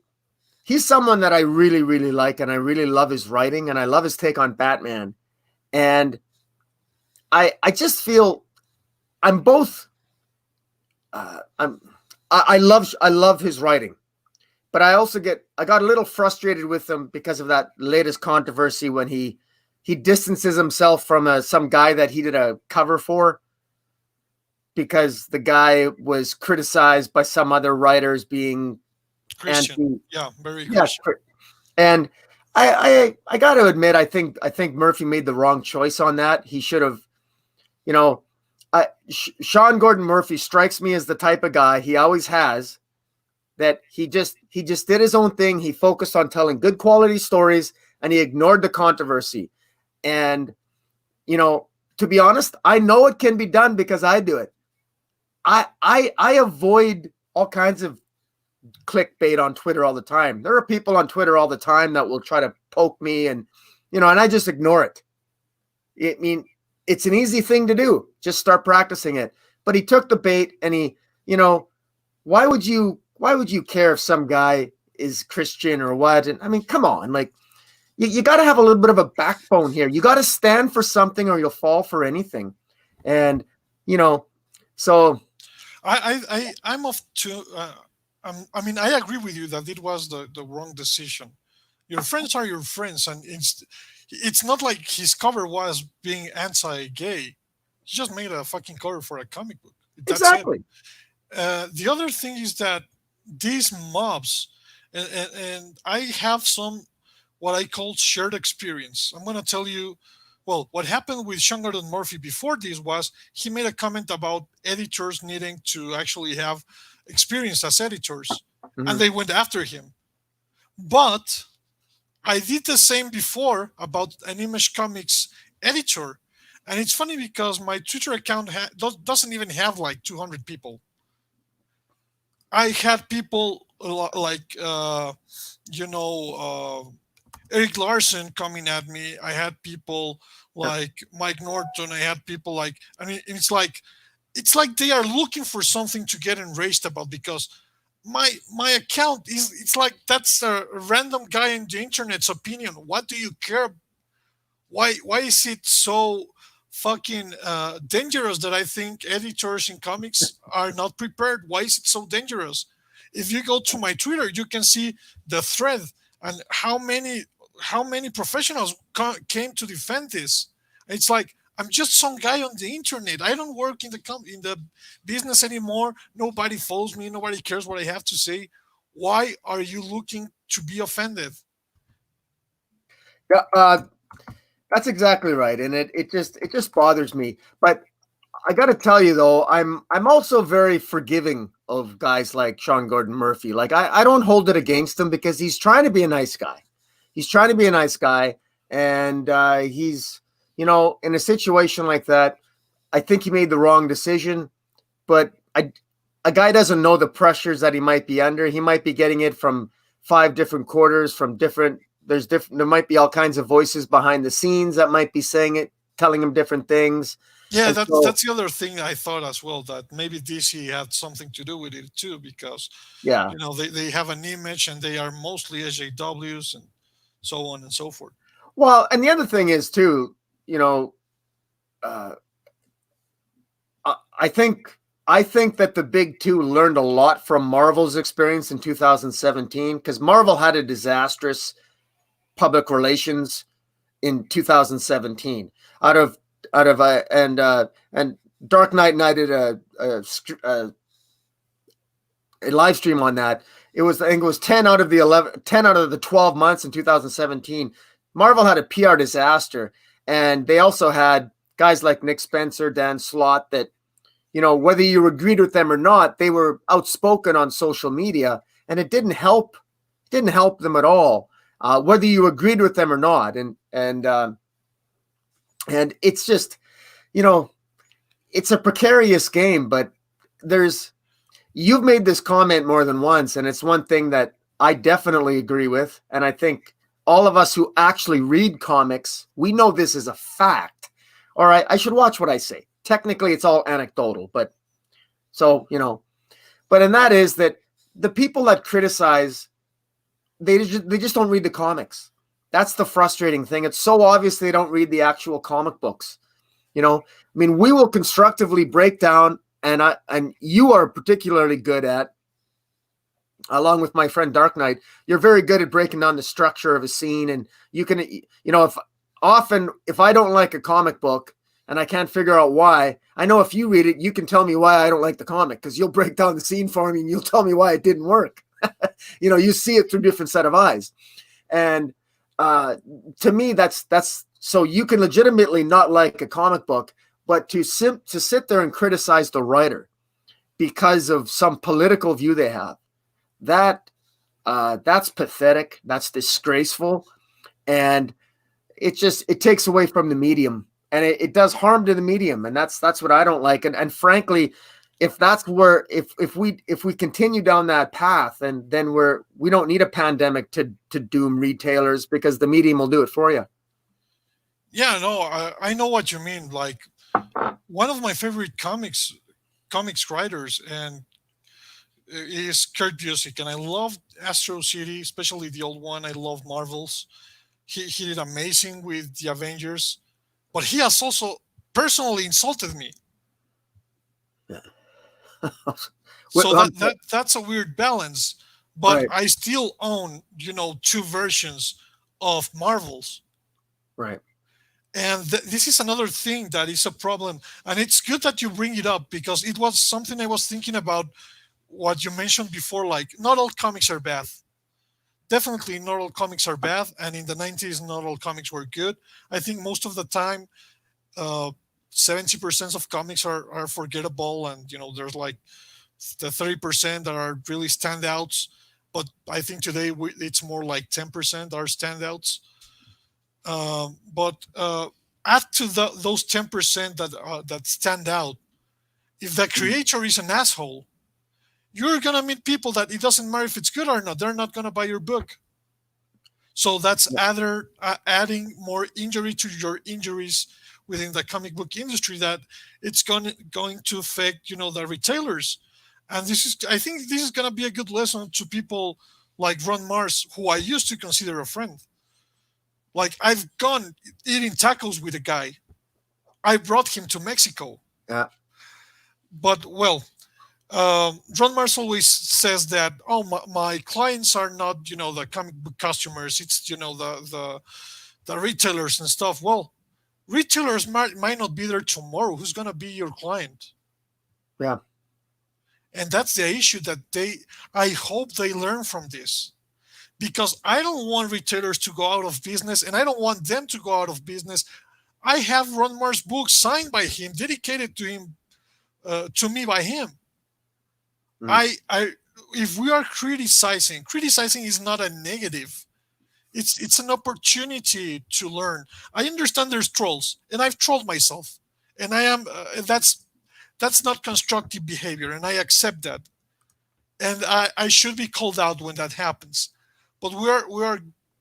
someone that I really, really like, and I really love his writing, and I love his take on Batman. And I just feel I'm both. I love his writing, but I got a little frustrated with him because of that latest controversy when he distances himself from some guy that he did a cover for, because the guy was criticized by some other writers being Christian. Very Christian. And I got to admit, I think Murphy made the wrong choice on that. He should have, Sean Gordon Murphy strikes me as the type of guy, he always has, that he just did his own thing. He focused on telling good quality stories, and he ignored the controversy. And, to be honest, I know it can be done because I do it. I avoid all kinds of clickbait on Twitter all the time. There are people on Twitter all the time that will try to poke me, and and I just ignore it. I mean, it's an easy thing to do. Just start practicing it. But he took the bait, and why would you care if some guy is Christian or what? And I mean, come on, like you got to have a little bit of a backbone here. You got to stand for something, or you'll fall for anything. And so I'm off to. I mean, I agree with you that it was the wrong decision. Your friends are your friends, and it's not like his cover was being anti-gay. He just made a fucking cover for a comic book. That's exactly. The other thing is that these mobs, and I have some what I call shared experience. I'm going to tell you. Well, what happened with Sean Gordon Murphy before this was he made a comment about editors needing to actually have experience as editors, and they went after him. But I did the same before about an Image Comics editor, and it's funny because my Twitter account doesn't even have like 200 people. I had people like Eric Larson coming at me. I had people like Mike Norton. I had people like, I mean, it's like they are looking for something to get enraged about, because my account it's like that's a random guy in the internet's opinion. What do you care? Why is it so fucking dangerous that I think editors in comics are not prepared? Why is it so dangerous? If you go to my Twitter, you can see the thread and how many professionals came to defend this. It's like, I'm just some guy on the internet. I don't work in the business anymore. Nobody follows me. Nobody cares what I have to say. Why are you looking to be offended? Yeah, that's exactly right, and it just bothers me. But I got to tell you though, I'm also very forgiving of guys like Sean Gordon Murphy. Like I don't hold it against him because he's trying to be a nice guy. He's trying to be a nice guy, and he's in a situation like that. I think he made the wrong decision, but a guy doesn't know the pressures that he might be under. He might be getting it from 5 different quarters, from different. There might be all kinds of voices behind the scenes that might be saying it, telling him different things. Yeah, that's the other thing I thought as well, that maybe DC had something to do with it too, because they have an image and they are mostly SJWs and so on and so forth. Well, and the other thing is too, you know, uh, I think that the big two learned a lot from Marvel's experience in 2017 because Marvel had a disastrous public relations in 2017 out of and Dark Knight and I did a live stream on that. I think it was 10 out of the 10 out of the 12 months in 2017. Marvel had a PR disaster, and they also had guys like Nick Spencer, Dan Slott that, you know, whether you agreed with them or not, they were outspoken on social media, and it didn't help them at all, whether you agreed with them or not. And it's just, you know, it's a precarious game, but you've made this comment more than once, and it's one thing that I definitely agree with. And I think all of us who actually read comics, we know this is a fact. All right, I should watch what I say. Technically, it's all anecdotal, but so, you know, and that is that the people that criticize, they just don't read the comics. That's the frustrating thing. It's so obvious they don't read the actual comic books. You know, I mean, we will constructively break down, and you are particularly good at, along with my friend Dark Knight, you're very good at breaking down the structure of a scene. And you can, you know, if I don't like a comic book and I can't figure out why, I know if you read it, you can tell me why I don't like the comic, because you'll break down the scene for me and you'll tell me why it didn't work. You know, you see it through a different set of eyes. And to me, that's so you can legitimately not like a comic book, but to sit there and criticize the writer because of some political view they have, that's pathetic. That's disgraceful. And it takes away from the medium, and it does harm to the medium. And that's what I don't like. And frankly, if that's where, if we continue down that path, and then we don't need a pandemic to doom retailers, because the medium will do it for you. Yeah, no, I know what you mean. Like, one of my favorite comics writers and is Kurt Busiek, and I love Astro City, especially the old one. I love Marvels. He did amazing with the Avengers, but he has also personally insulted me. Yeah. So that's a weird balance. But right. I still own, you know, two versions of Marvels. Right. And this is another thing that is a problem. And it's good that you bring it up, because it was something I was thinking about, what you mentioned before. Like, not all comics are bad. Definitely not all comics are bad. And in the 90s, not all comics were good. I think most of the time, 70% of comics are forgettable. And, you know, there's like the 30% that are really standouts. But I think today it's more like 10% are standouts. But add to those 10% that stand out. If the creator is an asshole, you're gonna meet people that it doesn't matter if it's good or not. They're not gonna buy your book. So that's adding more injury to your injuries within the comic book industry, that it's going to affect, you know, the retailers. And I think this is gonna be a good lesson to people like Ron Mars, who I used to consider a friend. Like, I've gone eating tacos with a guy. I brought him to Mexico. Yeah. But, well, Ron Mars always says that, oh, my clients are not, you know, the comic book customers. It's, you know, the retailers and stuff. Well, retailers might not be there tomorrow. Who's going to be your client? Yeah. And that's the issue that I hope they learn from this. Because I don't want retailers to go out of business, and I don't want them to go out of business. I have Ron Mars' book signed by him, dedicated to him, to me by him. If we are criticizing is not a negative. It's an opportunity to learn. I understand there's trolls, and I've trolled myself, and I am that's not constructive behavior, and I accept that. And I should be called out when that happens. But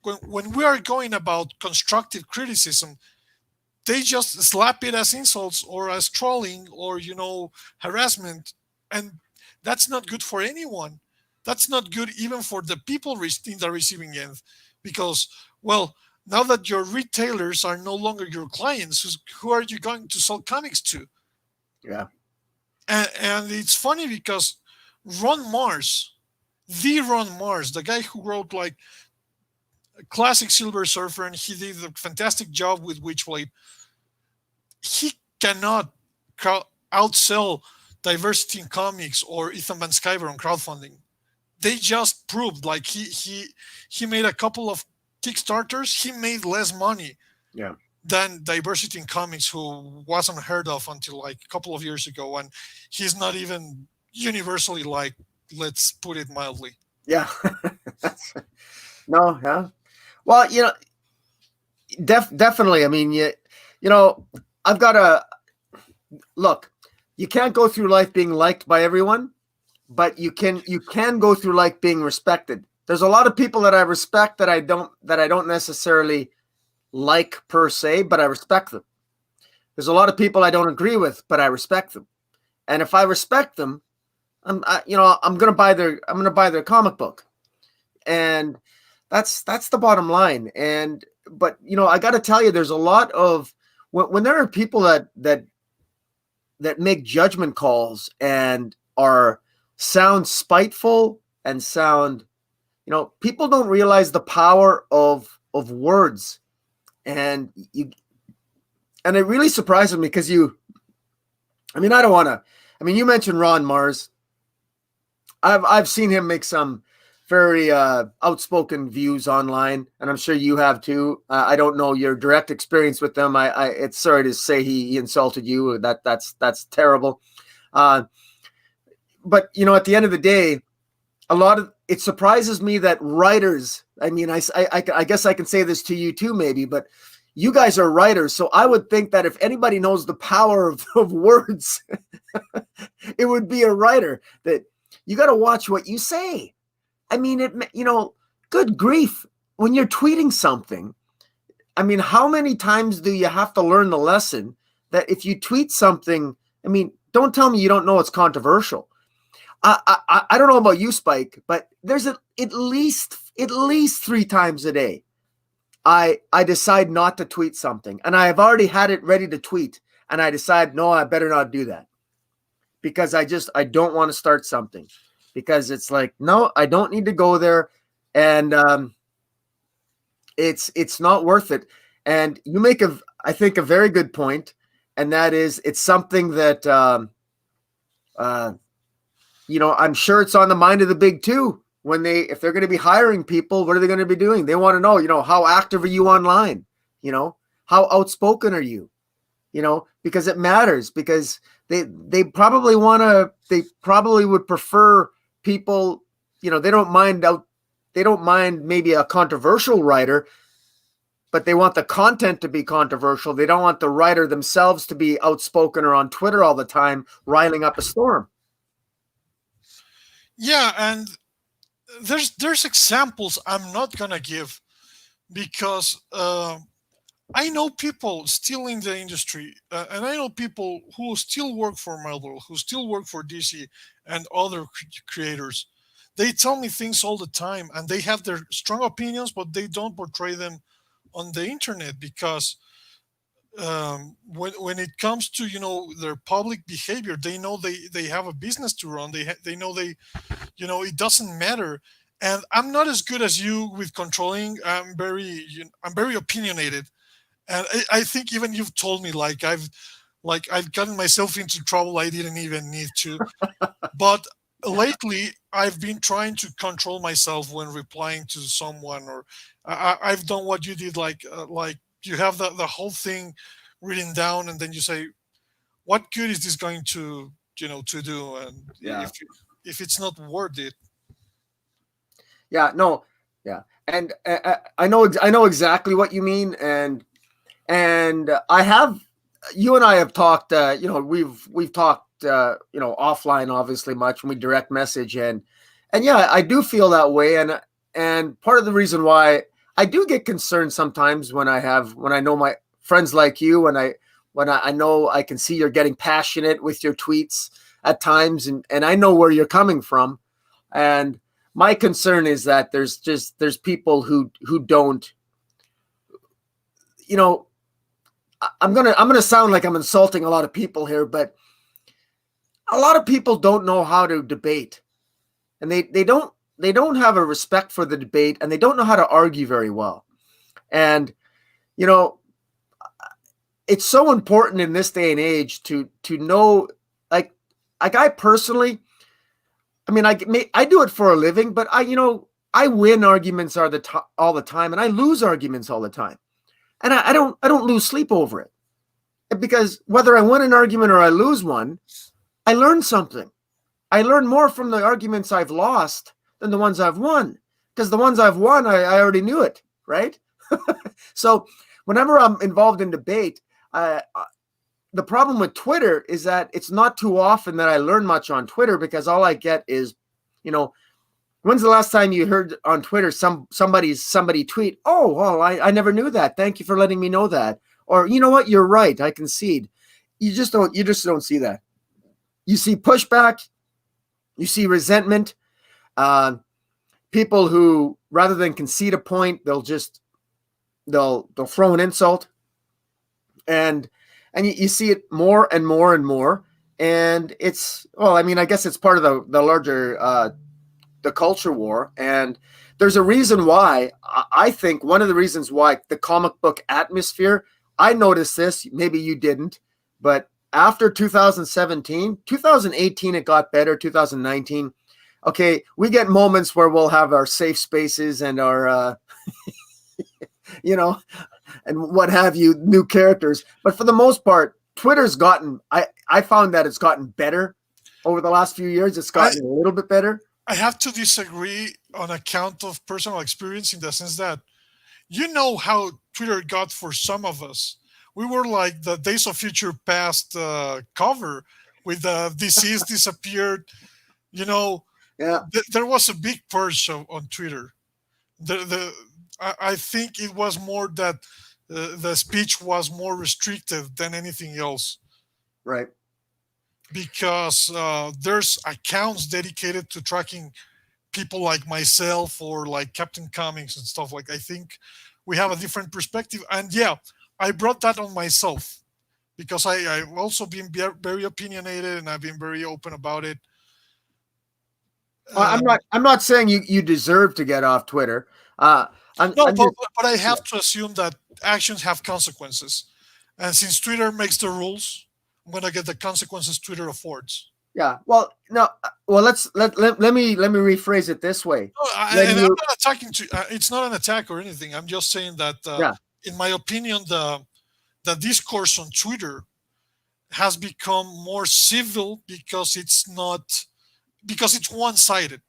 when we are going about constructive criticism, they just slap it as insults or as trolling or, you know, harassment, and that's not good for anyone. That's not good even for the people in the receiving end, because, well, Now that your retailers are no longer your clients, who are you going to sell comics to? Yeah. And it's funny because Ron Mars, Ron Mars, the guy who wrote like classic Silver Surfer, and he did a fantastic job with Witchblade. He cannot outsell Diversity in Comics or Ethan Van Sciver on crowdfunding. They just proved like he made a couple of Kickstarters. He made less money Yeah. than Diversity in Comics, who wasn't heard of until like a couple of years ago, and he's not even universally liked. Let's put it mildly. Yeah. No. Yeah. Well, definitely. I mean, I've got a look. You can't go through life being liked by everyone, but you can go through life being respected. There's a lot of people that I respect that I don't necessarily like per se, but I respect them. There's a lot of people I don't agree with, but I respect them. And if I respect them, I'm gonna buy their comic book, and that's the bottom line. But I got to tell you, there's a lot of when there are people that make judgment calls and sound spiteful and sound, people don't realize the power of words, and it really surprises me because you mentioned Ron Mars. I've seen him make some very outspoken views online, and I'm sure you have too. I don't know your direct experience with them. It's sorry to say he insulted you. That's terrible. But at the end of the day, it surprises me that writers. I mean, I guess I can say this to you too, maybe, but you guys are writers, so I would think that if anybody knows the power of words, it would be a writer. That you got to watch what you say. I mean, good grief, when you're tweeting something, I mean, how many times do you have to learn the lesson that if you tweet something, I mean, don't tell me you don't know it's controversial. I don't know about you, Spike, but there's at least 3 times a day I decide not to tweet something, and I have already had it ready to tweet, and I decide, no, I better not do that because I don't want to start something, because it's like, no, I don't need to go there, and it's not worth it. And you make I think a very good point, and that is, it's something that I'm sure it's on the mind of the big two. If they're going to be hiring people, what are they going to be doing? They want to know, how active are you online? How outspoken are you? Because it matters, because they probably would prefer people, they don't mind maybe a controversial writer, but they want the content to be controversial. They don't want the writer themselves to be outspoken or on Twitter all the time, riling up a storm. Yeah, and there's examples I'm not gonna give because I know people still in the industry, and I know people who still work for Marvel, who still work for DC and other creators. They tell me things all the time, and they have their strong opinions, but they don't portray them on the internet because when it comes to their public behavior, they know they have a business to run. They know it doesn't matter. And I'm not as good as you with controlling. I'm very opinionated, and I think even you've told me I've gotten myself into trouble I didn't even need to. But lately, I've been trying to control myself when replying to someone, or I've done what you did, like you have the whole thing written down, and then you say, "What good is this going to to do?" And Yeah. if it's not worth it. Yeah, no, yeah, and I know exactly what you mean, and you and I have talked. We've talked. Offline, obviously, much when we direct message, and yeah, I do feel that way, and part of the reason why I do get concerned sometimes when I know my friends like you, when I know I can see you're getting passionate with your tweets at times, and I know where you're coming from, and my concern is that there's people who don't you know, I'm gonna sound like I'm insulting a lot of people here, but a lot of people don't know how to debate, and they don't have a respect for the debate, and they don't know how to argue very well. And you know, it's so important in this day and age to know, like I personally, I mean, I do it for a living, but I win arguments all the time, and I lose arguments all the time, and I don't lose sleep over it, because whether I win an argument or I lose one, I learn something. I learn more from the arguments I've lost than the ones I've won, because the ones I've won, I already knew it, right? So whenever I'm involved in debate, the problem with Twitter is that it's not too often that I learn much on Twitter, because all I get is, when's the last time you heard on Twitter somebody tweet, "Oh, well, I never knew that. Thank you for letting me know that." Or, "You know what? You're right. I concede." You just don't see that. You see pushback, you see resentment, people who, rather than concede a point, they'll throw an insult, and you see it more and more and more. And it's, well, I mean, I guess it's part of the larger the culture war. And there's a reason why. I think one of the reasons why the comic book atmosphere, I noticed this, maybe you didn't, but after 2017, 2018, it got better. 2019, okay, we get moments where we'll have our safe spaces and our, and what have you, new characters. But for the most part, Twitter's gotten, I found that it's gotten better over the last few years. It's gotten a little bit better. I have to disagree on account of personal experience, in the sense that, how Twitter got for some of us. We were like the Days of Future Past cover with the disease disappeared. Yeah. There was a big purge on Twitter. I think it was more that the speech was more restricted than anything else. Right. Because there's accounts dedicated to tracking people like myself or like Captain Comics and stuff. Like, I think we have a different perspective. And yeah, I brought that on myself, because I've also been very opinionated, and I've been very open about it. I'm not saying you deserve to get off Twitter. But I have to assume that actions have consequences. And since Twitter makes the rules, I'm going to get the consequences Twitter affords. Yeah. Well, no. Well, let me rephrase it this way. I'm not attacking. It's not an attack or anything. I'm just saying that, in my opinion, the discourse on Twitter has become more civil, because it's one-sided.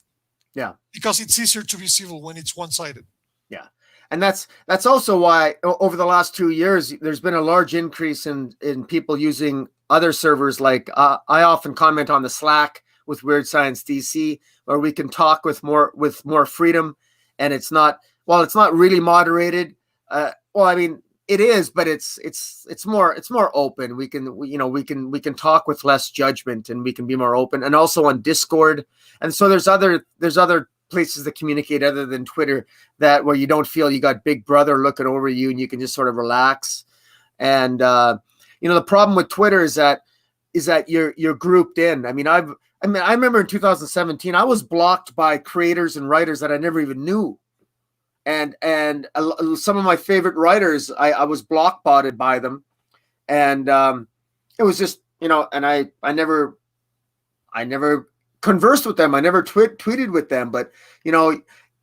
Yeah. Because it's easier to be civil when it's one-sided. Yeah. And that's also why over the last 2 years, there's been a large increase in people using other servers. Like I often comment on the Slack with Weird Science DC, where we can talk with more freedom, and it's not really moderated. Well, I mean, it is, but it's more open. We can talk with less judgment, and we can be more open. And also on Discord, and so there's other places to communicate other than Twitter, that where you don't feel you got Big Brother looking over you, and you can just sort of relax. And the problem with Twitter is that you're grouped in. I remember in 2017, I was blocked by creators and writers that I never even knew. And some of my favorite writers, I was block botted by them. And it was just, and I never conversed with them. I never tweeted with them, but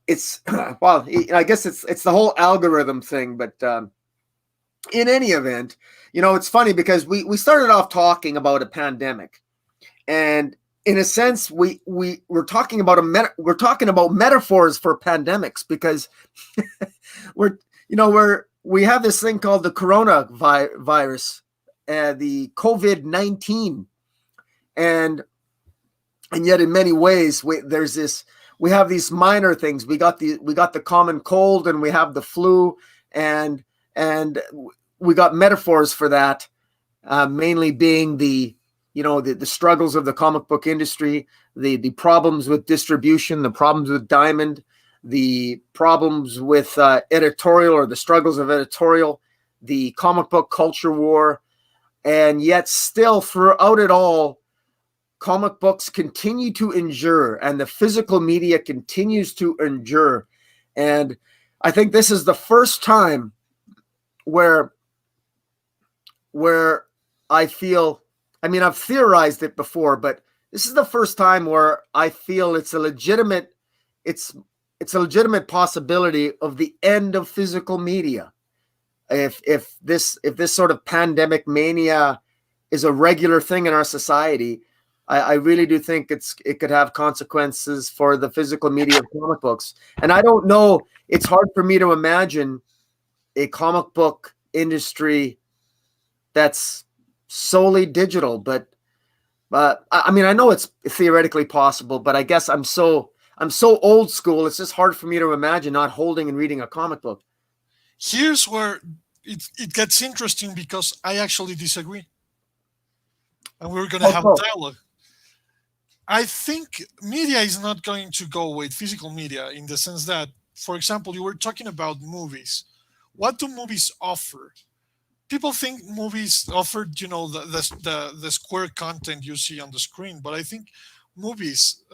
it's, well, I guess it's the whole algorithm thing. But in any event, it's funny, because we started off talking about a pandemic, and in a sense, we're talking about metaphors for pandemics, because we have this thing called the coronavirus, the COVID-19, and yet in many ways we have these minor things. We got the common cold, and we have the flu, and we got metaphors for that, mainly being the struggles of the comic book industry, the problems with distribution, the problems with Diamond, the problems with editorial, or the struggles of editorial, the comic book culture war, and yet still throughout it all, comic books continue to endure and the physical media continues to endure. And I think this is the first time where I feel, I mean, I've theorized it before, but this is the first time where I feel it's a legitimate possibility of the end of physical media. If this sort of pandemic mania is a regular thing in our society, I really do think it could have consequences for the physical media of comic books. And I don't know, it's hard for me to imagine a comic book industry that's solely digital, but I mean, I know it's theoretically possible, but I guess I'm so old school. It's just hard for me to imagine not holding and reading a comic book. Here's where it gets interesting, because I actually disagree. And we're going to have dialogue. I think media is not going to go with physical media, in the sense that, for example, you were talking about movies. What do movies offer? People think movies offer, the square content you see on the screen, but I think movies,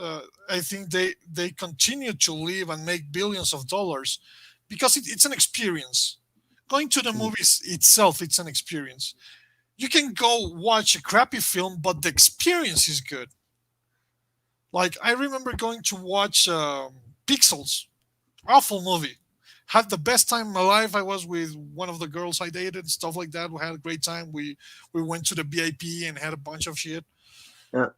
I think they continue to live and make billions of dollars because it's an experience. Going to the movies itself, it's an experience. You can go watch a crappy film, but the experience is good. Like, I remember going to watch Pixels, awful movie. Had the best time of my life. I was with one of the girls I dated, stuff like that. We had a great time. We went to the VIP and had a bunch of shit. Yeah.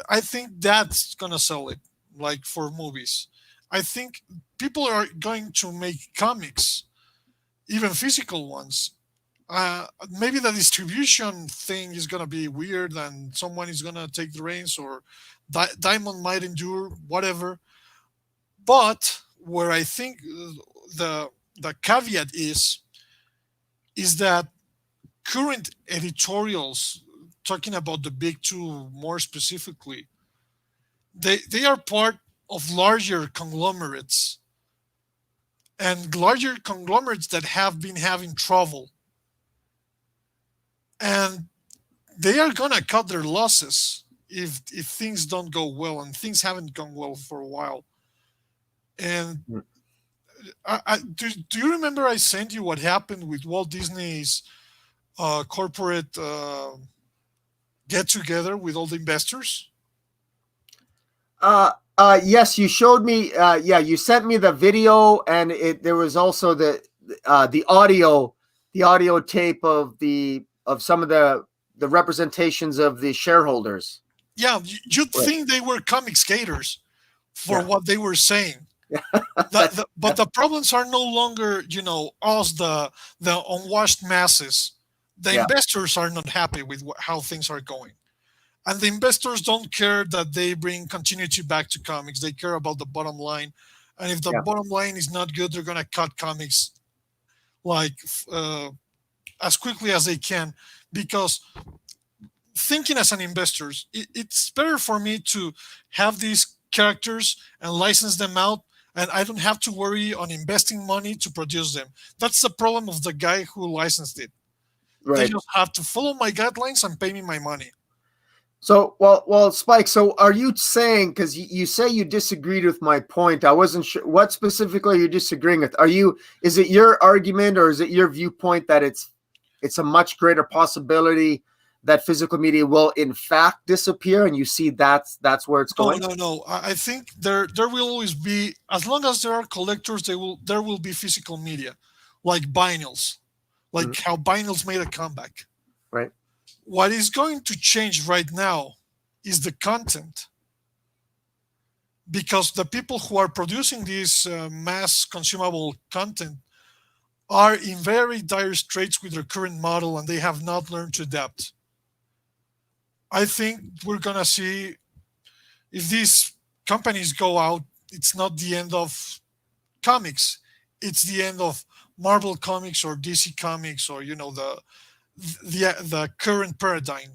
I think that's gonna sell it, like, for movies. I think people are going to make comics, even physical ones. Maybe the distribution thing is gonna be weird, and someone is gonna take the reins, or Diamond might endure, whatever. But where I think the caveat is that current editorials, talking about the big two more specifically, they are part of larger conglomerates, and larger conglomerates that have been having trouble, and they are gonna cut their losses if things don't go well, and things haven't gone well for a while. And do you remember I sent you what happened with Walt Disney's corporate get together with all the investors? Yes, you showed me. Yeah, you sent me the video, and there was also the audio tape of some of the representations of the shareholders. Yeah, you'd think they were comic skaters for what they were saying. But the problems are no longer, us, the unwashed masses. The investors are not happy with how things are going. And the investors don't care that they bring continuity back to comics. They care about the bottom line. And if the bottom line is not good, they're going to cut comics like as quickly as they can. Because thinking as an investor, it's better for me to have these characters and license them out, and I don't have to worry on investing money to produce them. That's the problem of the guy who licensed it. Right. They just have to follow my guidelines and pay me my money. So, well, Spike, so are you saying, because you say you disagreed with my point, I wasn't sure, what specifically are you disagreeing with? Is it your argument, or is it your viewpoint that it's a much greater possibility that physical media will in fact disappear, and you see that's where it's going? No. I think there will always be, as long as there are collectors, there will be physical media, like vinyls, like how vinyls made a comeback. Right. What is going to change right now is the content, because the people who are producing this mass consumable content are in very dire straits with their current model, and they have not learned to adapt. I think we're going to see, if these companies go out, it's not the end of comics. It's the end of Marvel Comics or DC Comics, or, the current paradigm.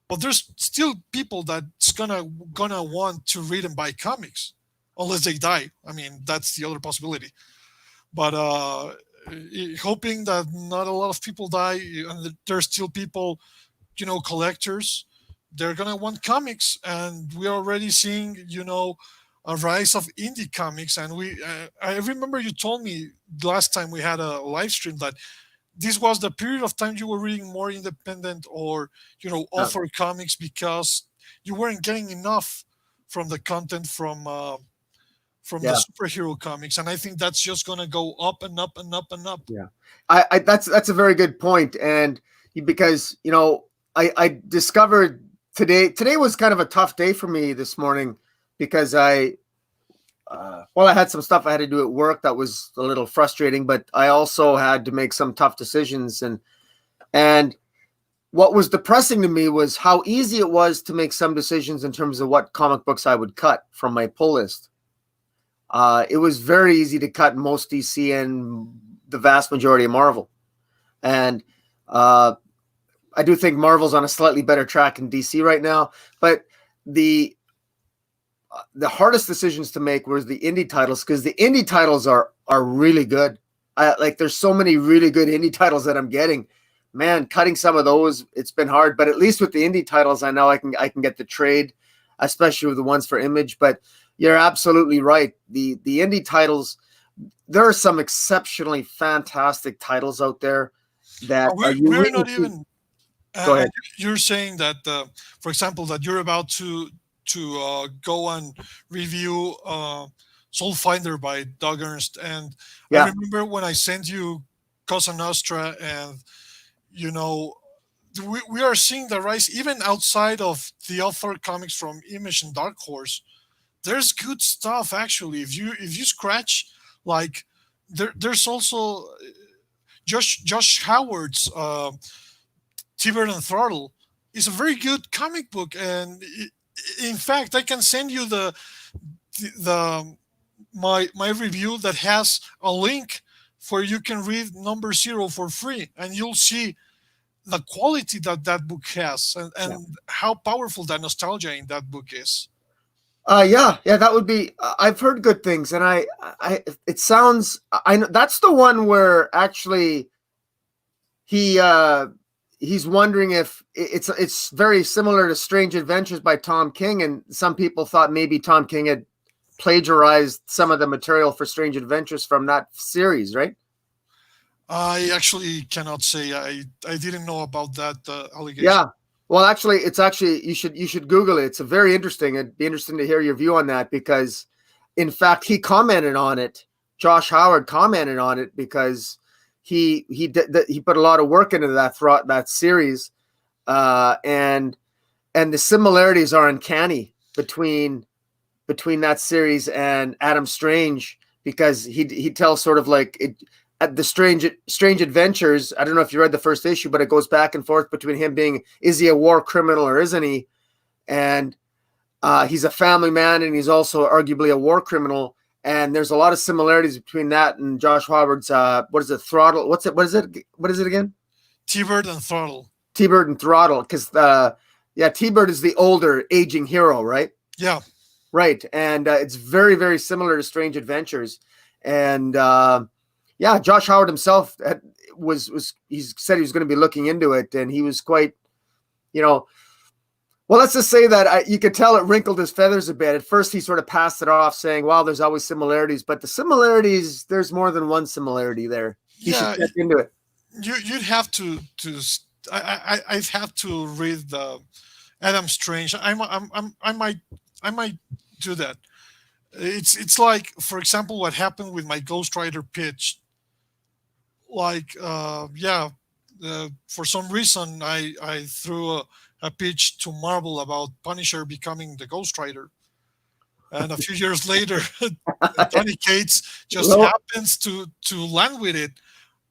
But there's still people that's gonna want to read and buy comics, unless they die. I mean, that's the other possibility. But hoping that not a lot of people die, and that there's still people, collectors. They're gonna want comics, and we're already seeing, a rise of indie comics. And I remember you told me last time we had a live stream that this was the period of time you were reading more independent or Yeah. author comics because you weren't getting enough from the content from the Yeah. superhero comics. And I think that's just gonna go up and up and up and up. Yeah. That's a very good point. And because, I discovered today was kind of a tough day for me this morning because I had some stuff I had to do at work that was a little frustrating, but I also had to make some tough decisions. And what was depressing to me was how easy it was to make some decisions in terms of what comic books I would cut from my pull list. It was very easy to cut most DC and the vast majority of Marvel. And I do think Marvel's on a slightly better track in DC right now. But the hardest decisions to make was the indie titles, because the indie titles are really good. There's so many really good indie titles that I'm getting. Man, cutting some of those, it's been hard. But at least with the indie titles, I know I can get the trade, especially with the ones for Image. But you're absolutely right. The indie titles, there are some exceptionally fantastic titles out there that We're not even. Go ahead. You're saying that, for example, that you're about to go and review Soul Finder by Doug Ernst, and Yeah. I remember when I sent you Cosa Nostra, and we are seeing the rise even outside of the author comics from Image and Dark Horse. There's good stuff actually. If you scratch, like there's also Josh Howard's T-Bird and Throttle is a very good comic book, and in fact, I can send you the my review that has a link where you can read number 0 for free, and you'll see the quality that book has, and how powerful that nostalgia in that book is. Yeah, that would be. I've heard good things, and it sounds. I know that's the one where actually he's wondering if it's very similar to Strange Adventures by Tom King, and some people thought maybe Tom King had plagiarized some of the material for Strange Adventures from that series, right? I actually cannot say. I didn't know about that allegation. Yeah. Well, actually, you should Google it. It's a very interesting. It'd be interesting to hear your view on that because, in fact, he commented on it. Josh Howard commented on it because he put a lot of work into that series, and the similarities are uncanny between that series and Adam Strange, because he tells sort of like it. At the Strange Adventures, I don't know if you read the first issue, but it goes back and forth between him being, is he a war criminal or isn't he? And he's a family man, and he's also arguably a war criminal. And there's a lot of similarities between that and Josh Howard's what is it, Throttle? What is it again? T-Bird and Throttle. T-Bird and Throttle, because T-Bird is the older aging hero, right? Yeah. Right. And it's very, very similar to Strange Adventures. And Josh Howard himself he said he was going to be looking into it, and he was quite, well, let's just say that you could tell it wrinkled his feathers a bit. At first, he sort of passed it off, saying, "Wow, there's always similarities," but the similarities, there's more than one similarity there. You should check into it. You'd have to. I'd have to read the Adam Strange. I might do that. It's like, for example, what happened with my Ghost Rider pitch. Like, for some reason, I threw a pitch to Marvel about Punisher becoming the Ghost Rider, and a few years later, Tony Cates just happens to land with it,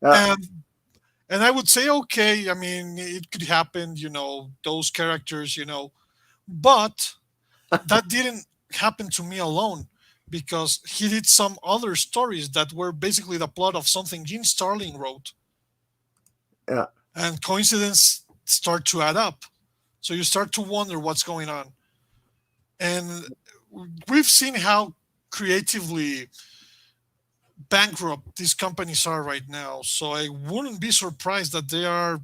and I would say, okay, I mean, it could happen, those characters, but that didn't happen to me alone, because he did some other stories that were basically the plot of something Gene Starling wrote. Yeah. And coincidence start to add up. So you start to wonder what's going on. And we've seen how creatively bankrupt these companies are right now. So I wouldn't be surprised that they are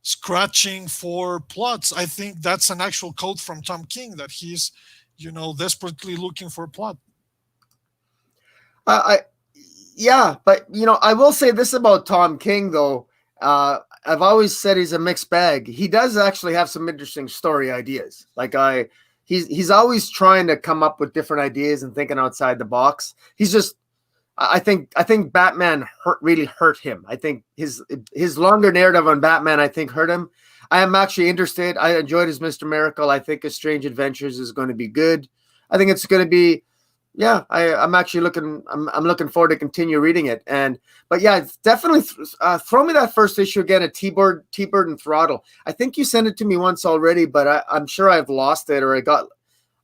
scratching for plots. I think that's an actual quote from Tom King that he's, desperately looking for a plot. I yeah, but I will say this about Tom King though. I've always said he's a mixed bag. He does actually have some interesting story ideas. He's always trying to come up with different ideas and thinking outside the box. He's just I think Batman really hurt him. I think his longer narrative on Batman I think hurt him. I am actually interested. I enjoyed his Mr. Miracle. I think his Strange Adventures is going to be good. I think it's going to be I'm actually looking. I'm looking forward to continue reading it. But yeah, it's definitely throw me that first issue again at T-Bird and Throttle. I think you sent it to me once already, but I'm sure I've lost it or I got.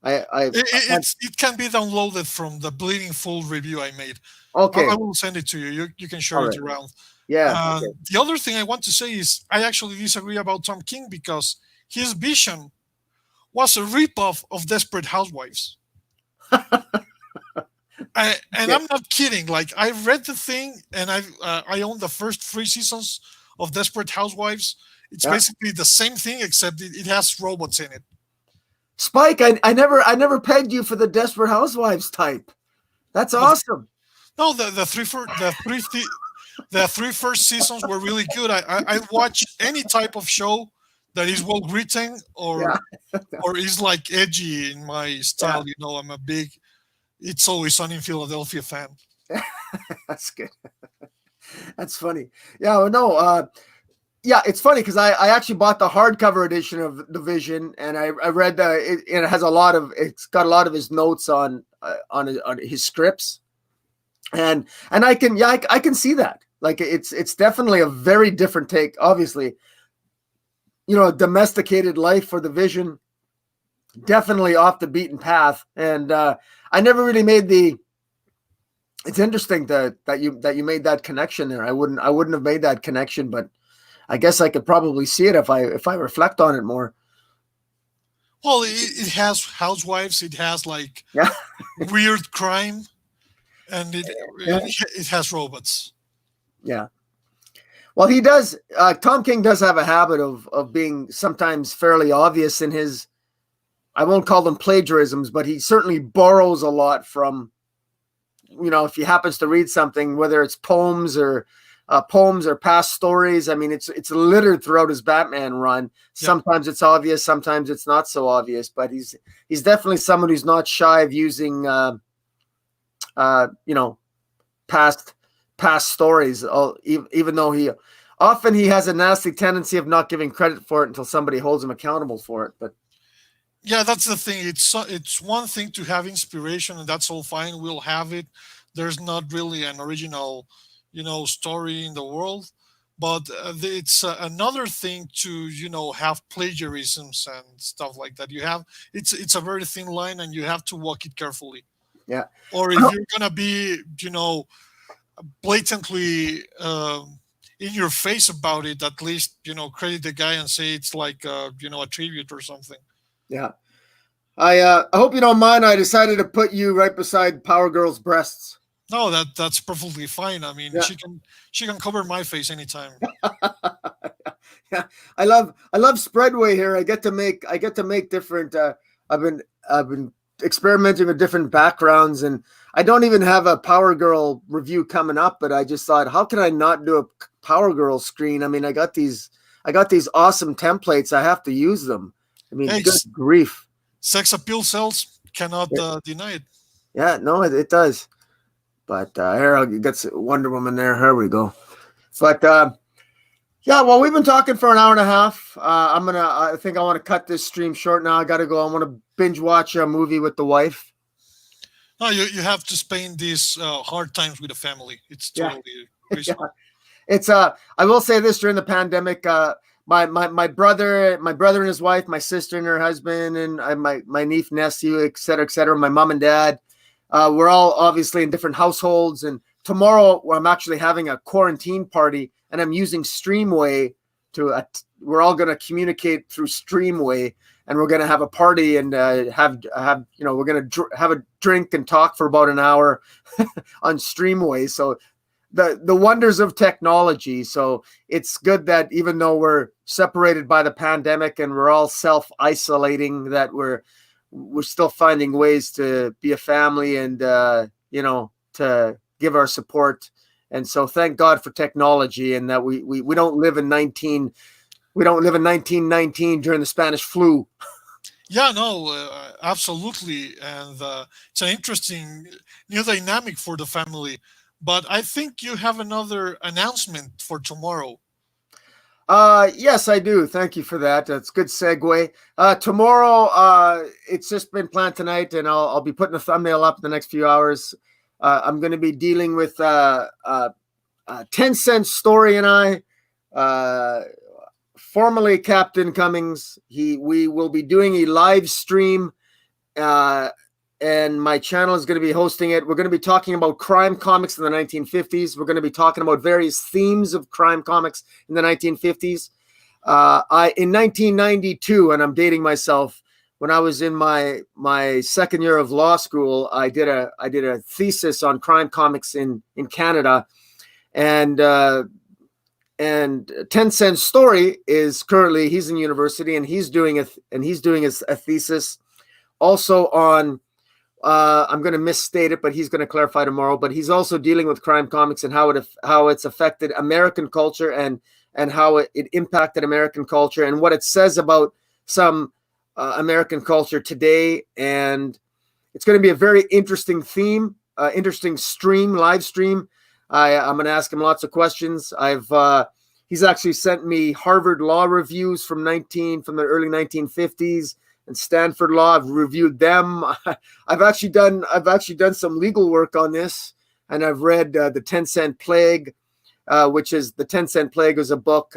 It can be downloaded from the Bleeding Full review I made. Okay, I will send it to you. You can share it around. Yeah. Okay. The other thing I want to say is I actually disagree about Tom King because his vision was a ripoff of Desperate Housewives. I'm not kidding. Like I read the thing, and I own the first 3 seasons of Desperate Housewives. It's basically the same thing except it has robots in it. Spike, I never pegged you for the Desperate Housewives type. That's awesome. No, the three first seasons were really good. I watch any type of show that is well written or is like edgy in my style. I'm a big It's Always Sunny in Philadelphia fan. That's good. That's funny. Yeah, no, it's funny because I actually bought the hardcover edition of The Vision, and I read it has it's got a lot of his notes on his scripts, and I can see that. Like it's definitely a very different take. Obviously, a domesticated life for The Vision, definitely off the beaten path, and I never really made it's interesting that you made that connection there. I wouldn't have made that connection, but I guess I could probably see it if I reflect on it more. Well, it has housewives, it has weird crime, and it has robots. Yeah. Well, he does. Tom King does have a habit of being sometimes fairly obvious in his. I won't call them plagiarisms, but he certainly borrows a lot from. If he happens to read something, whether it's poems or past stories. I mean, it's littered throughout his Batman run. Sometimes it's obvious, sometimes it's not so obvious. But he's definitely someone who's not shy of using, past stories. Even though he has a nasty tendency of not giving credit for it until somebody holds him accountable for it. But yeah, that's the thing. It's one thing to have inspiration, and that's all fine. We'll have it. There's not really an original, story in the world, but it's another thing to have plagiarisms and stuff like that. It's a very thin line, and you have to walk it carefully. Yeah. Or if you're gonna be blatantly in your face about it, at least credit the guy and say it's like a tribute or something. Yeah. I hope you don't mind. I decided to put you right beside Power Girl's breasts. No, that's perfectly fine. I mean, she can cover my face anytime. Yeah, I love Spreadway here. I get to make different. I've been experimenting with different backgrounds, and I don't even have a Power Girl review coming up. But I just thought, how can I not do a Power Girl screen? I mean, I got these awesome templates. I have to use them. I mean, good grief. Sex appeal sells. Cannot deny it. Yeah, no, it does. But here I'll get Wonder Woman there. Here we go. But well, we've been talking for an hour and a half. I think I want to cut this stream short now. I got to go. I want to binge watch a movie with the wife. No, you have to spend these hard times with the family. It's totally reasonable. It's I will say this: during the pandemic, my brother and his wife, my sister and her husband, and my niece, nephew, et cetera, my mom and dad. We're all obviously in different households, and tomorrow I'm actually having a quarantine party, and I'm using Streamway we're all going to communicate through Streamway, and we're going to have a party and have we're going to have a drink and talk for about an hour on Streamway. So the wonders of technology. So it's good that even though we're separated by the pandemic and we're all self-isolating, that we're still finding ways to be a family and to give our support. And so thank God for technology, and that we don't live in 1919 during the Spanish flu. Yeah, no, absolutely. And it's an interesting new dynamic for the family. But I think you have another announcement for tomorrow. Yes, I do. Thank you for that. That's a good segue. Tomorrow, it's just been planned tonight, and I'll be putting a thumbnail up in the next few hours. I'm going to be dealing with 10 Cent Story and I, formerly Captain Cummings. We will be doing a live stream, and my channel is going to be hosting it. We're going to be talking about crime comics in the 1950s. We're going to be talking about various themes of crime comics in the 1950s. In 1992, and I'm dating myself, when I was in my second year of law school, I did a thesis on crime comics in Canada, and 10 Cent Story is currently, he's in university, and he's doing a thesis also on. I'm going to misstate it, but he's going to clarify tomorrow. But he's also dealing with crime comics and how it's affected American culture and how it impacted American culture and what it says about some American culture today. And it's going to be a very interesting theme, interesting live stream. I'm going to ask him lots of questions. He's actually sent me Harvard law reviews from the early 1950s. And Stanford Law. I've reviewed them. I've actually done some legal work on this, and I've read the 10 Cent Plague, which is the 10 Cent Plague is a book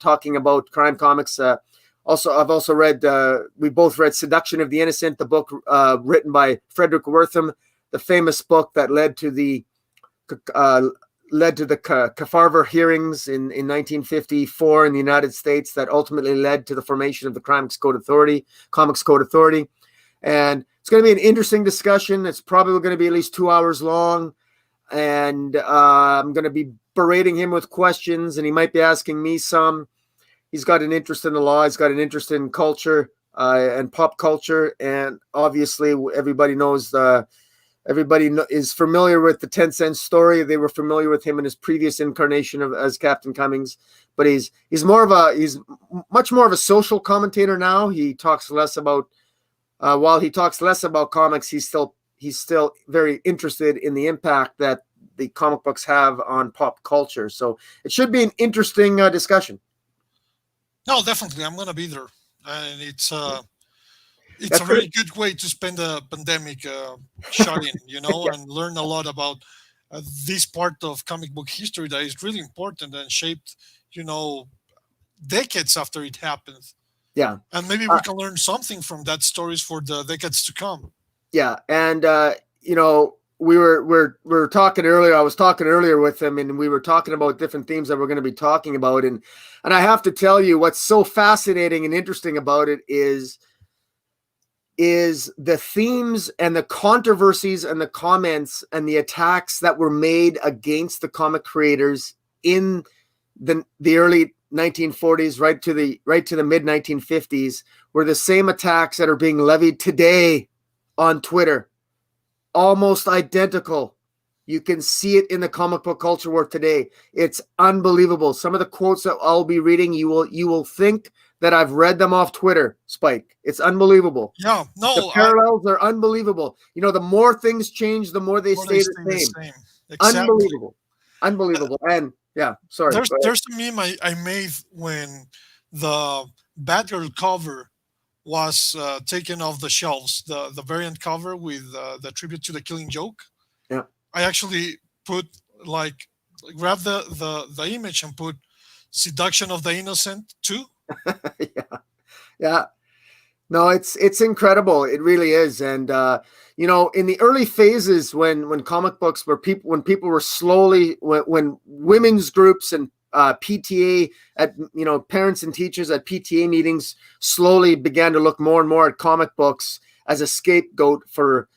talking about crime comics. I've also read. We both read Seduction of the Innocent, the book written by Frederick Wertham, the famous book that led to the Kefauver hearings in 1954 in the United States that ultimately led to the formation of the Comics Code Authority. And it's going to be an interesting discussion. It's probably going to be at least 2 hours long. And I'm going to be berating him with questions, and he might be asking me some. He's got an interest in the law. He's got an interest in culture and pop culture. And obviously everybody knows everybody is familiar with the 10 Cent Story. They were familiar with him in his previous incarnation as Captain Cummings, but he's much more of a social commentator now. He talks less about while he talks less about comics, he's still very interested in the impact that the comic books have on pop culture. So it should be an interesting discussion. No, definitely, I'm going to be there, and it's a very good way to spend a pandemic shut in, yeah. And learn a lot about this part of comic book history that is really important and shaped, decades after it happened. Yeah. And maybe we can learn something from that stories for the decades to come. Yeah. And, we were talking earlier. I was talking earlier with him, and we were talking about different themes that we're going to be talking about. And I have to tell you, what's so fascinating and interesting about it is the themes and the controversies and the comments and the attacks that were made against the comic creators in the early 1940s right to the mid 1950s were the same attacks that are being levied today on Twitter. Almost identical. You can see it in the comic book culture war today. It's unbelievable. Some of the quotes that I'll be reading, you will think that I've read them off Twitter, Spike. It's unbelievable. Yeah, no. The parallels are unbelievable. The more things change, the more they stay the same. Exactly. Unbelievable. And yeah, sorry. There's a meme I made when the Batgirl cover was taken off the shelves, the variant cover with the tribute to the Killing Joke. Yeah. I actually put grab the image and put Seduction of the Innocent too. Yeah. No, it's incredible. It really is. And in the early phases when comic books when people were slowly when women's groups and PTA at parents and teachers at PTA meetings slowly began to look more and more at comic books as a scapegoat for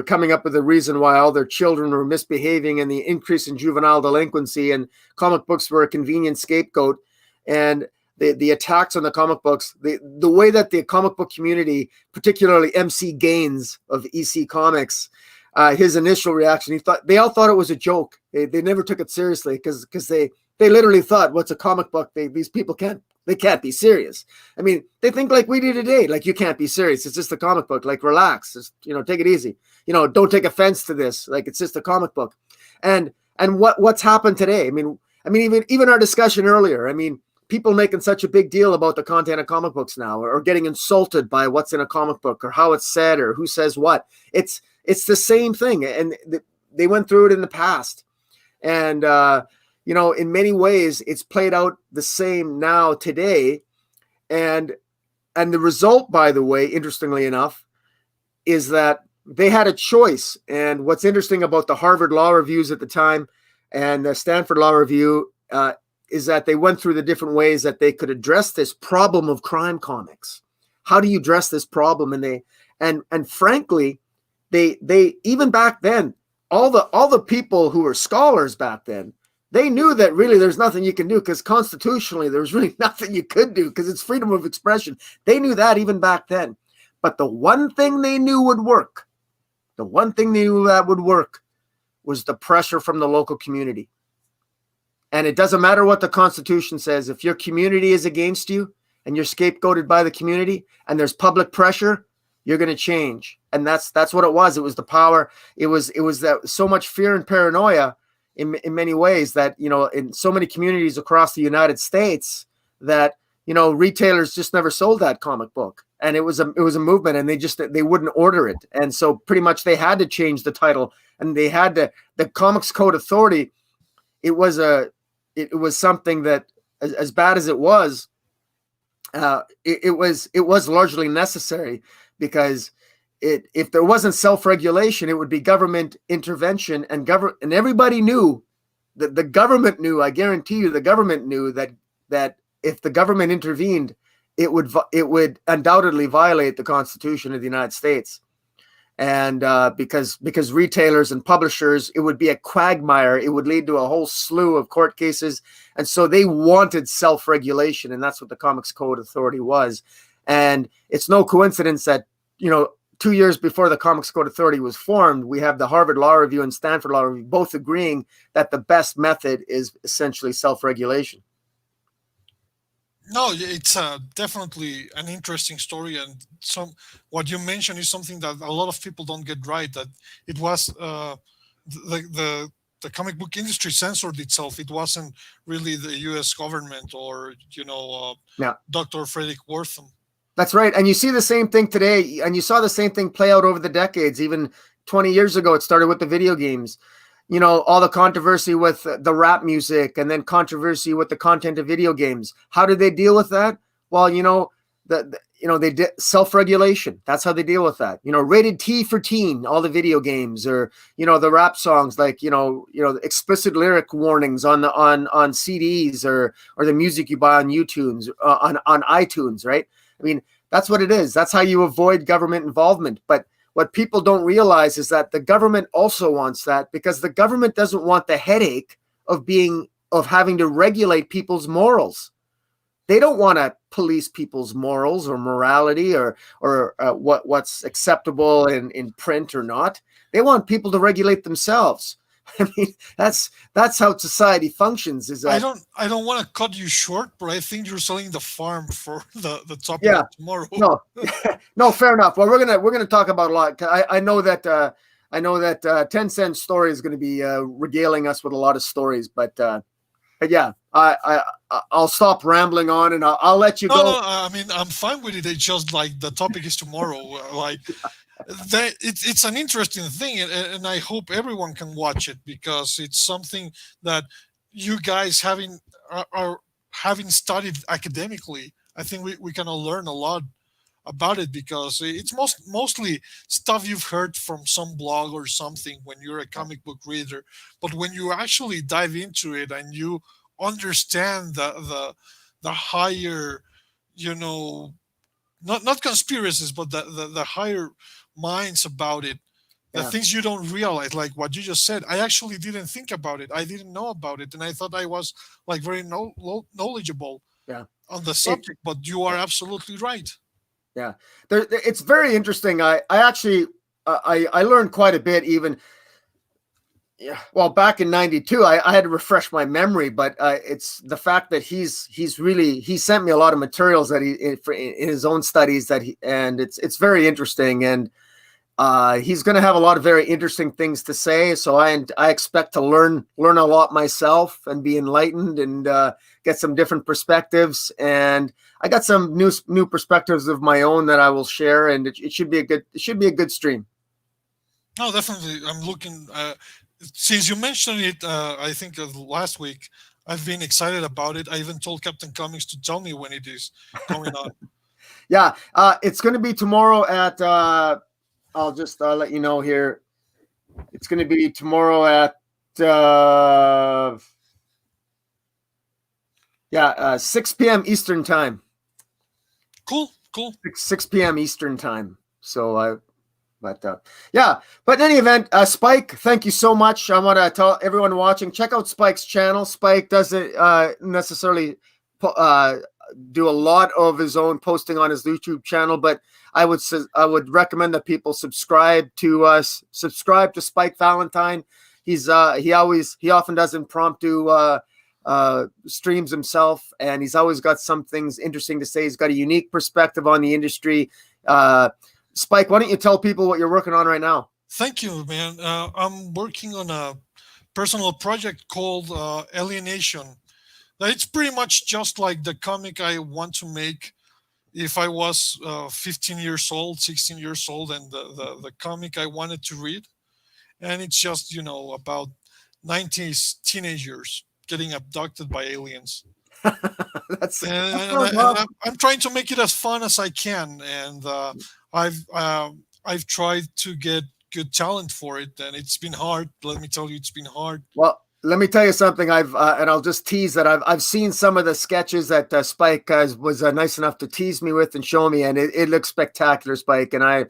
coming up with a reason why all their children were misbehaving and the increase in juvenile delinquency, and comic books were a convenient scapegoat. And the attacks on the comic books, the way that the comic book community, particularly MC Gaines of EC Comics, his initial reaction, they all thought it was a joke. They never took it seriously because they literally thought, what's a comic book? These people can't be serious. I mean, they think like we do today, like you can't be serious. It's just a comic book. Like relax, just, take it easy. Don't take offense to this. Like it's just a comic book. And what's happened today? I mean, even our discussion earlier. I mean, people making such a big deal about the content of comic books now, or getting insulted by what's in a comic book or how it's said or who says what. It's the same thing, and they went through it in the past, and in many ways it's played out the same now today, and the result, by the way, interestingly enough, is that they had a choice. And what's interesting about the Harvard Law Reviews at the time and the Stanford Law Review is that they went through the different ways that they could address this problem of crime comics. How do you address this problem? And frankly, they even back then, all the people who were scholars back then, they knew that really there's nothing you can do, because constitutionally there's really nothing you could do, because it's freedom of expression. They knew that even back then. But the one thing they knew would work, was the pressure from the local community. And it doesn't matter what the Constitution says. If your community is against you and you're scapegoated by the community and there's public pressure, you're going to change. And that's what it was. It was the power. It was that so much fear and paranoia in many ways that, in so many communities across the United States that, retailers just never sold that comic book. And it was a movement, and they wouldn't order it. And so pretty much they had to change the title, and they had to, the Comics Code Authority. It was something that, as bad as it was, it was largely necessary, because if there wasn't self-regulation, it would be government intervention, and everybody knew that the government knew. I guarantee you, the government knew that if the government intervened, it would undoubtedly violate the Constitution of the United States. And because retailers and publishers, it would be a quagmire. It would lead to a whole slew of court cases. And so they wanted self-regulation, and that's what the Comics Code Authority was. And it's no coincidence that, 2 years before the Comics Code Authority was formed, we have the Harvard Law Review and Stanford Law Review both agreeing that the best method is essentially self-regulation. No, it's definitely an interesting story, and what you mentioned is something that a lot of people don't get right. That it was the comic book industry censored itself. It wasn't really the U.S. government or Dr. Frederick Wortham. That's right, and you see the same thing today, and you saw the same thing play out over the decades. Even 20 years ago, it started with the video games. All the controversy with the rap music, and then controversy with the content of video games. How did they deal with that? Well, they did self-regulation. That's how they deal with that. Rated T for teen, all the video games, or the rap songs, like explicit lyric warnings on CDs, or the music you buy on iTunes, on iTunes, right? I mean, that's what it is. That's how you avoid government involvement. But what people don't realize is that the government also wants that, because the government doesn't want the headache of having to regulate people's morals. They don't want to police people's morals or morality or what's acceptable in print or not. They want people to regulate themselves. I mean, that's how society functions. I don't want to cut you short, but I think you're selling the farm for the topic of tomorrow. No, fair enough. Well, we're gonna talk about a lot. I know that 10 Cent Story is going to be regaling us with a lot of stories, but yeah, I'll stop rambling on, and I'll let you go. No, I mean, I'm fine with it. It's just like the topic is tomorrow. Like it's an interesting thing, and I hope everyone can watch it, because it's something that you guys having studied academically, I think we can all learn a lot about it, because it's mostly stuff you've heard from some blog or something when you're a comic book reader. But when you actually dive into it and you understand the higher, you know, not conspiracies, but the higher minds about it, the Yeah. things you don't realize, like what you just said. I actually didn't think about it. I didn't know about it, and I thought I was like very knowledgeable Yeah. on the It, subject. But you are absolutely right. yeah. It's very interesting. I actually I learned quite a bit even. Yeah, well, back in '92, I had to refresh my memory, but it's the fact that he sent me a lot of materials that he in his own studies and it's very interesting, and he's going to have a lot of very interesting things to say. So I expect to learn a lot myself and be enlightened and get some different perspectives, and I got some new perspectives of my own that I will share, and it should be a good stream. No, definitely. I'm looking. Since you mentioned it, I think last week, I've been excited about it. I even told Captain Comics to tell me when it is coming on. Yeah, it's going to be tomorrow at. I'll just let you know here. It's going to be tomorrow at 6 p.m. Eastern time. Cool. 6 p.m. Eastern time. So but in any event, Spike, thank you so much. I want to tell everyone watching, check out Spike's channel. Spike doesn't necessarily do a lot of his own posting on his YouTube channel, but I would recommend that people subscribe to Spike Valentine. He often does impromptu streams himself, and he's always got some things interesting to say. He's got a unique perspective on the industry. Spike, why don't you tell people what you're working on right now? Thank you, man. I'm working on a personal project called Alienation. It's pretty much just like the comic I want to make if I was 15 years old, 16 years old, and the comic I wanted to read. And it's just, about 90s teenagers getting abducted by aliens. I'm trying to make it as fun as I can, and I've tried to get good talent for it, and it's been hard. Let me tell you, it's been hard. Well, let me tell you something. And I'll just tease that I've seen some of the sketches that Spike was nice enough to tease me with and show me, and it looks spectacular, Spike. And I'm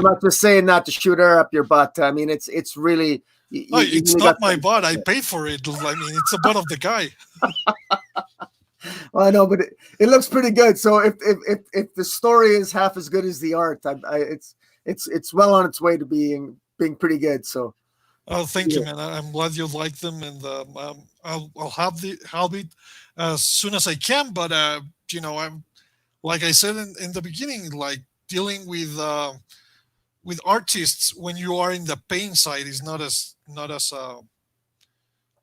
not just saying that to shoot air up your butt. I mean, it's really. It's not my butt. I paid for it. I mean, it's the butt of the guy. Well, I know, but it looks pretty good. So if the story is half as good as the art, it's well on its way to being pretty good. So, oh, thank you, man. I'm glad you like them, and I'll have it as soon as I can. But I'm like I said in the beginning, like dealing with artists when you are in the pain side is not as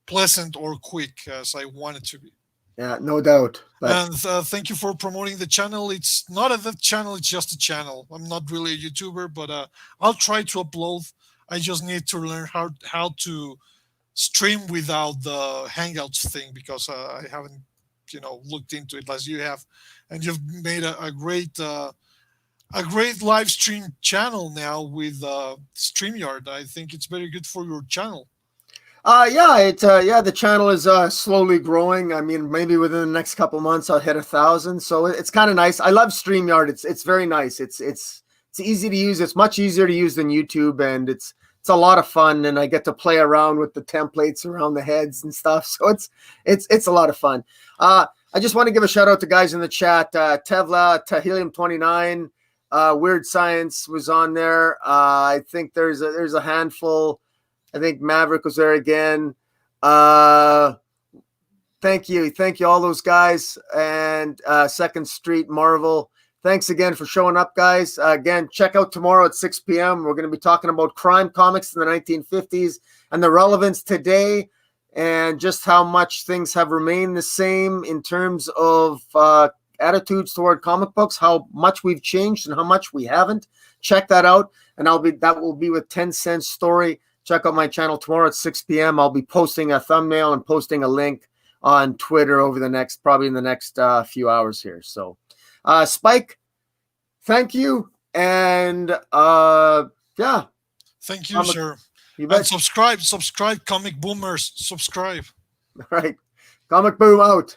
pleasant or quick as I want it to be. Yeah, no doubt. And thank you for promoting the channel. It's not a channel, it's just a channel. I'm not really a YouTuber, but I'll try to upload. I just need to learn how to stream without the Hangouts thing, because I haven't, looked into it as you have. And you've made a great live stream channel now with StreamYard. I think it's very good for your channel. The channel is slowly growing. I mean, maybe within the next couple months I'll hit 1,000. So it's kind of nice. I love StreamYard. It's very nice. It's easy to use. It's much easier to use than YouTube, and it's a lot of fun. And I get to play around with the templates around the heads and stuff. So it's a lot of fun. I just want to give a shout out to guys in the chat. Tevla, Tahelium 29, Weird Science was on there. I think there's a handful. I think Maverick was there again. Thank you, all those guys. And Second Street Marvel. Thanks again for showing up, guys. Again, check out tomorrow at 6 p.m. We're going to be talking about crime comics in the 1950s and the relevance today, and just how much things have remained the same in terms of attitudes toward comic books, how much we've changed and how much we haven't. Check that out, and that will be with 10 Cent Story. Check out my channel tomorrow at 6 p.m. I'll be posting a thumbnail and posting a link on Twitter probably in the next few hours here. So, Spike, thank you. And yeah, Thank you, sir. you And bet. subscribe, Comic Boomers, subscribe. All right. Comic Boom out.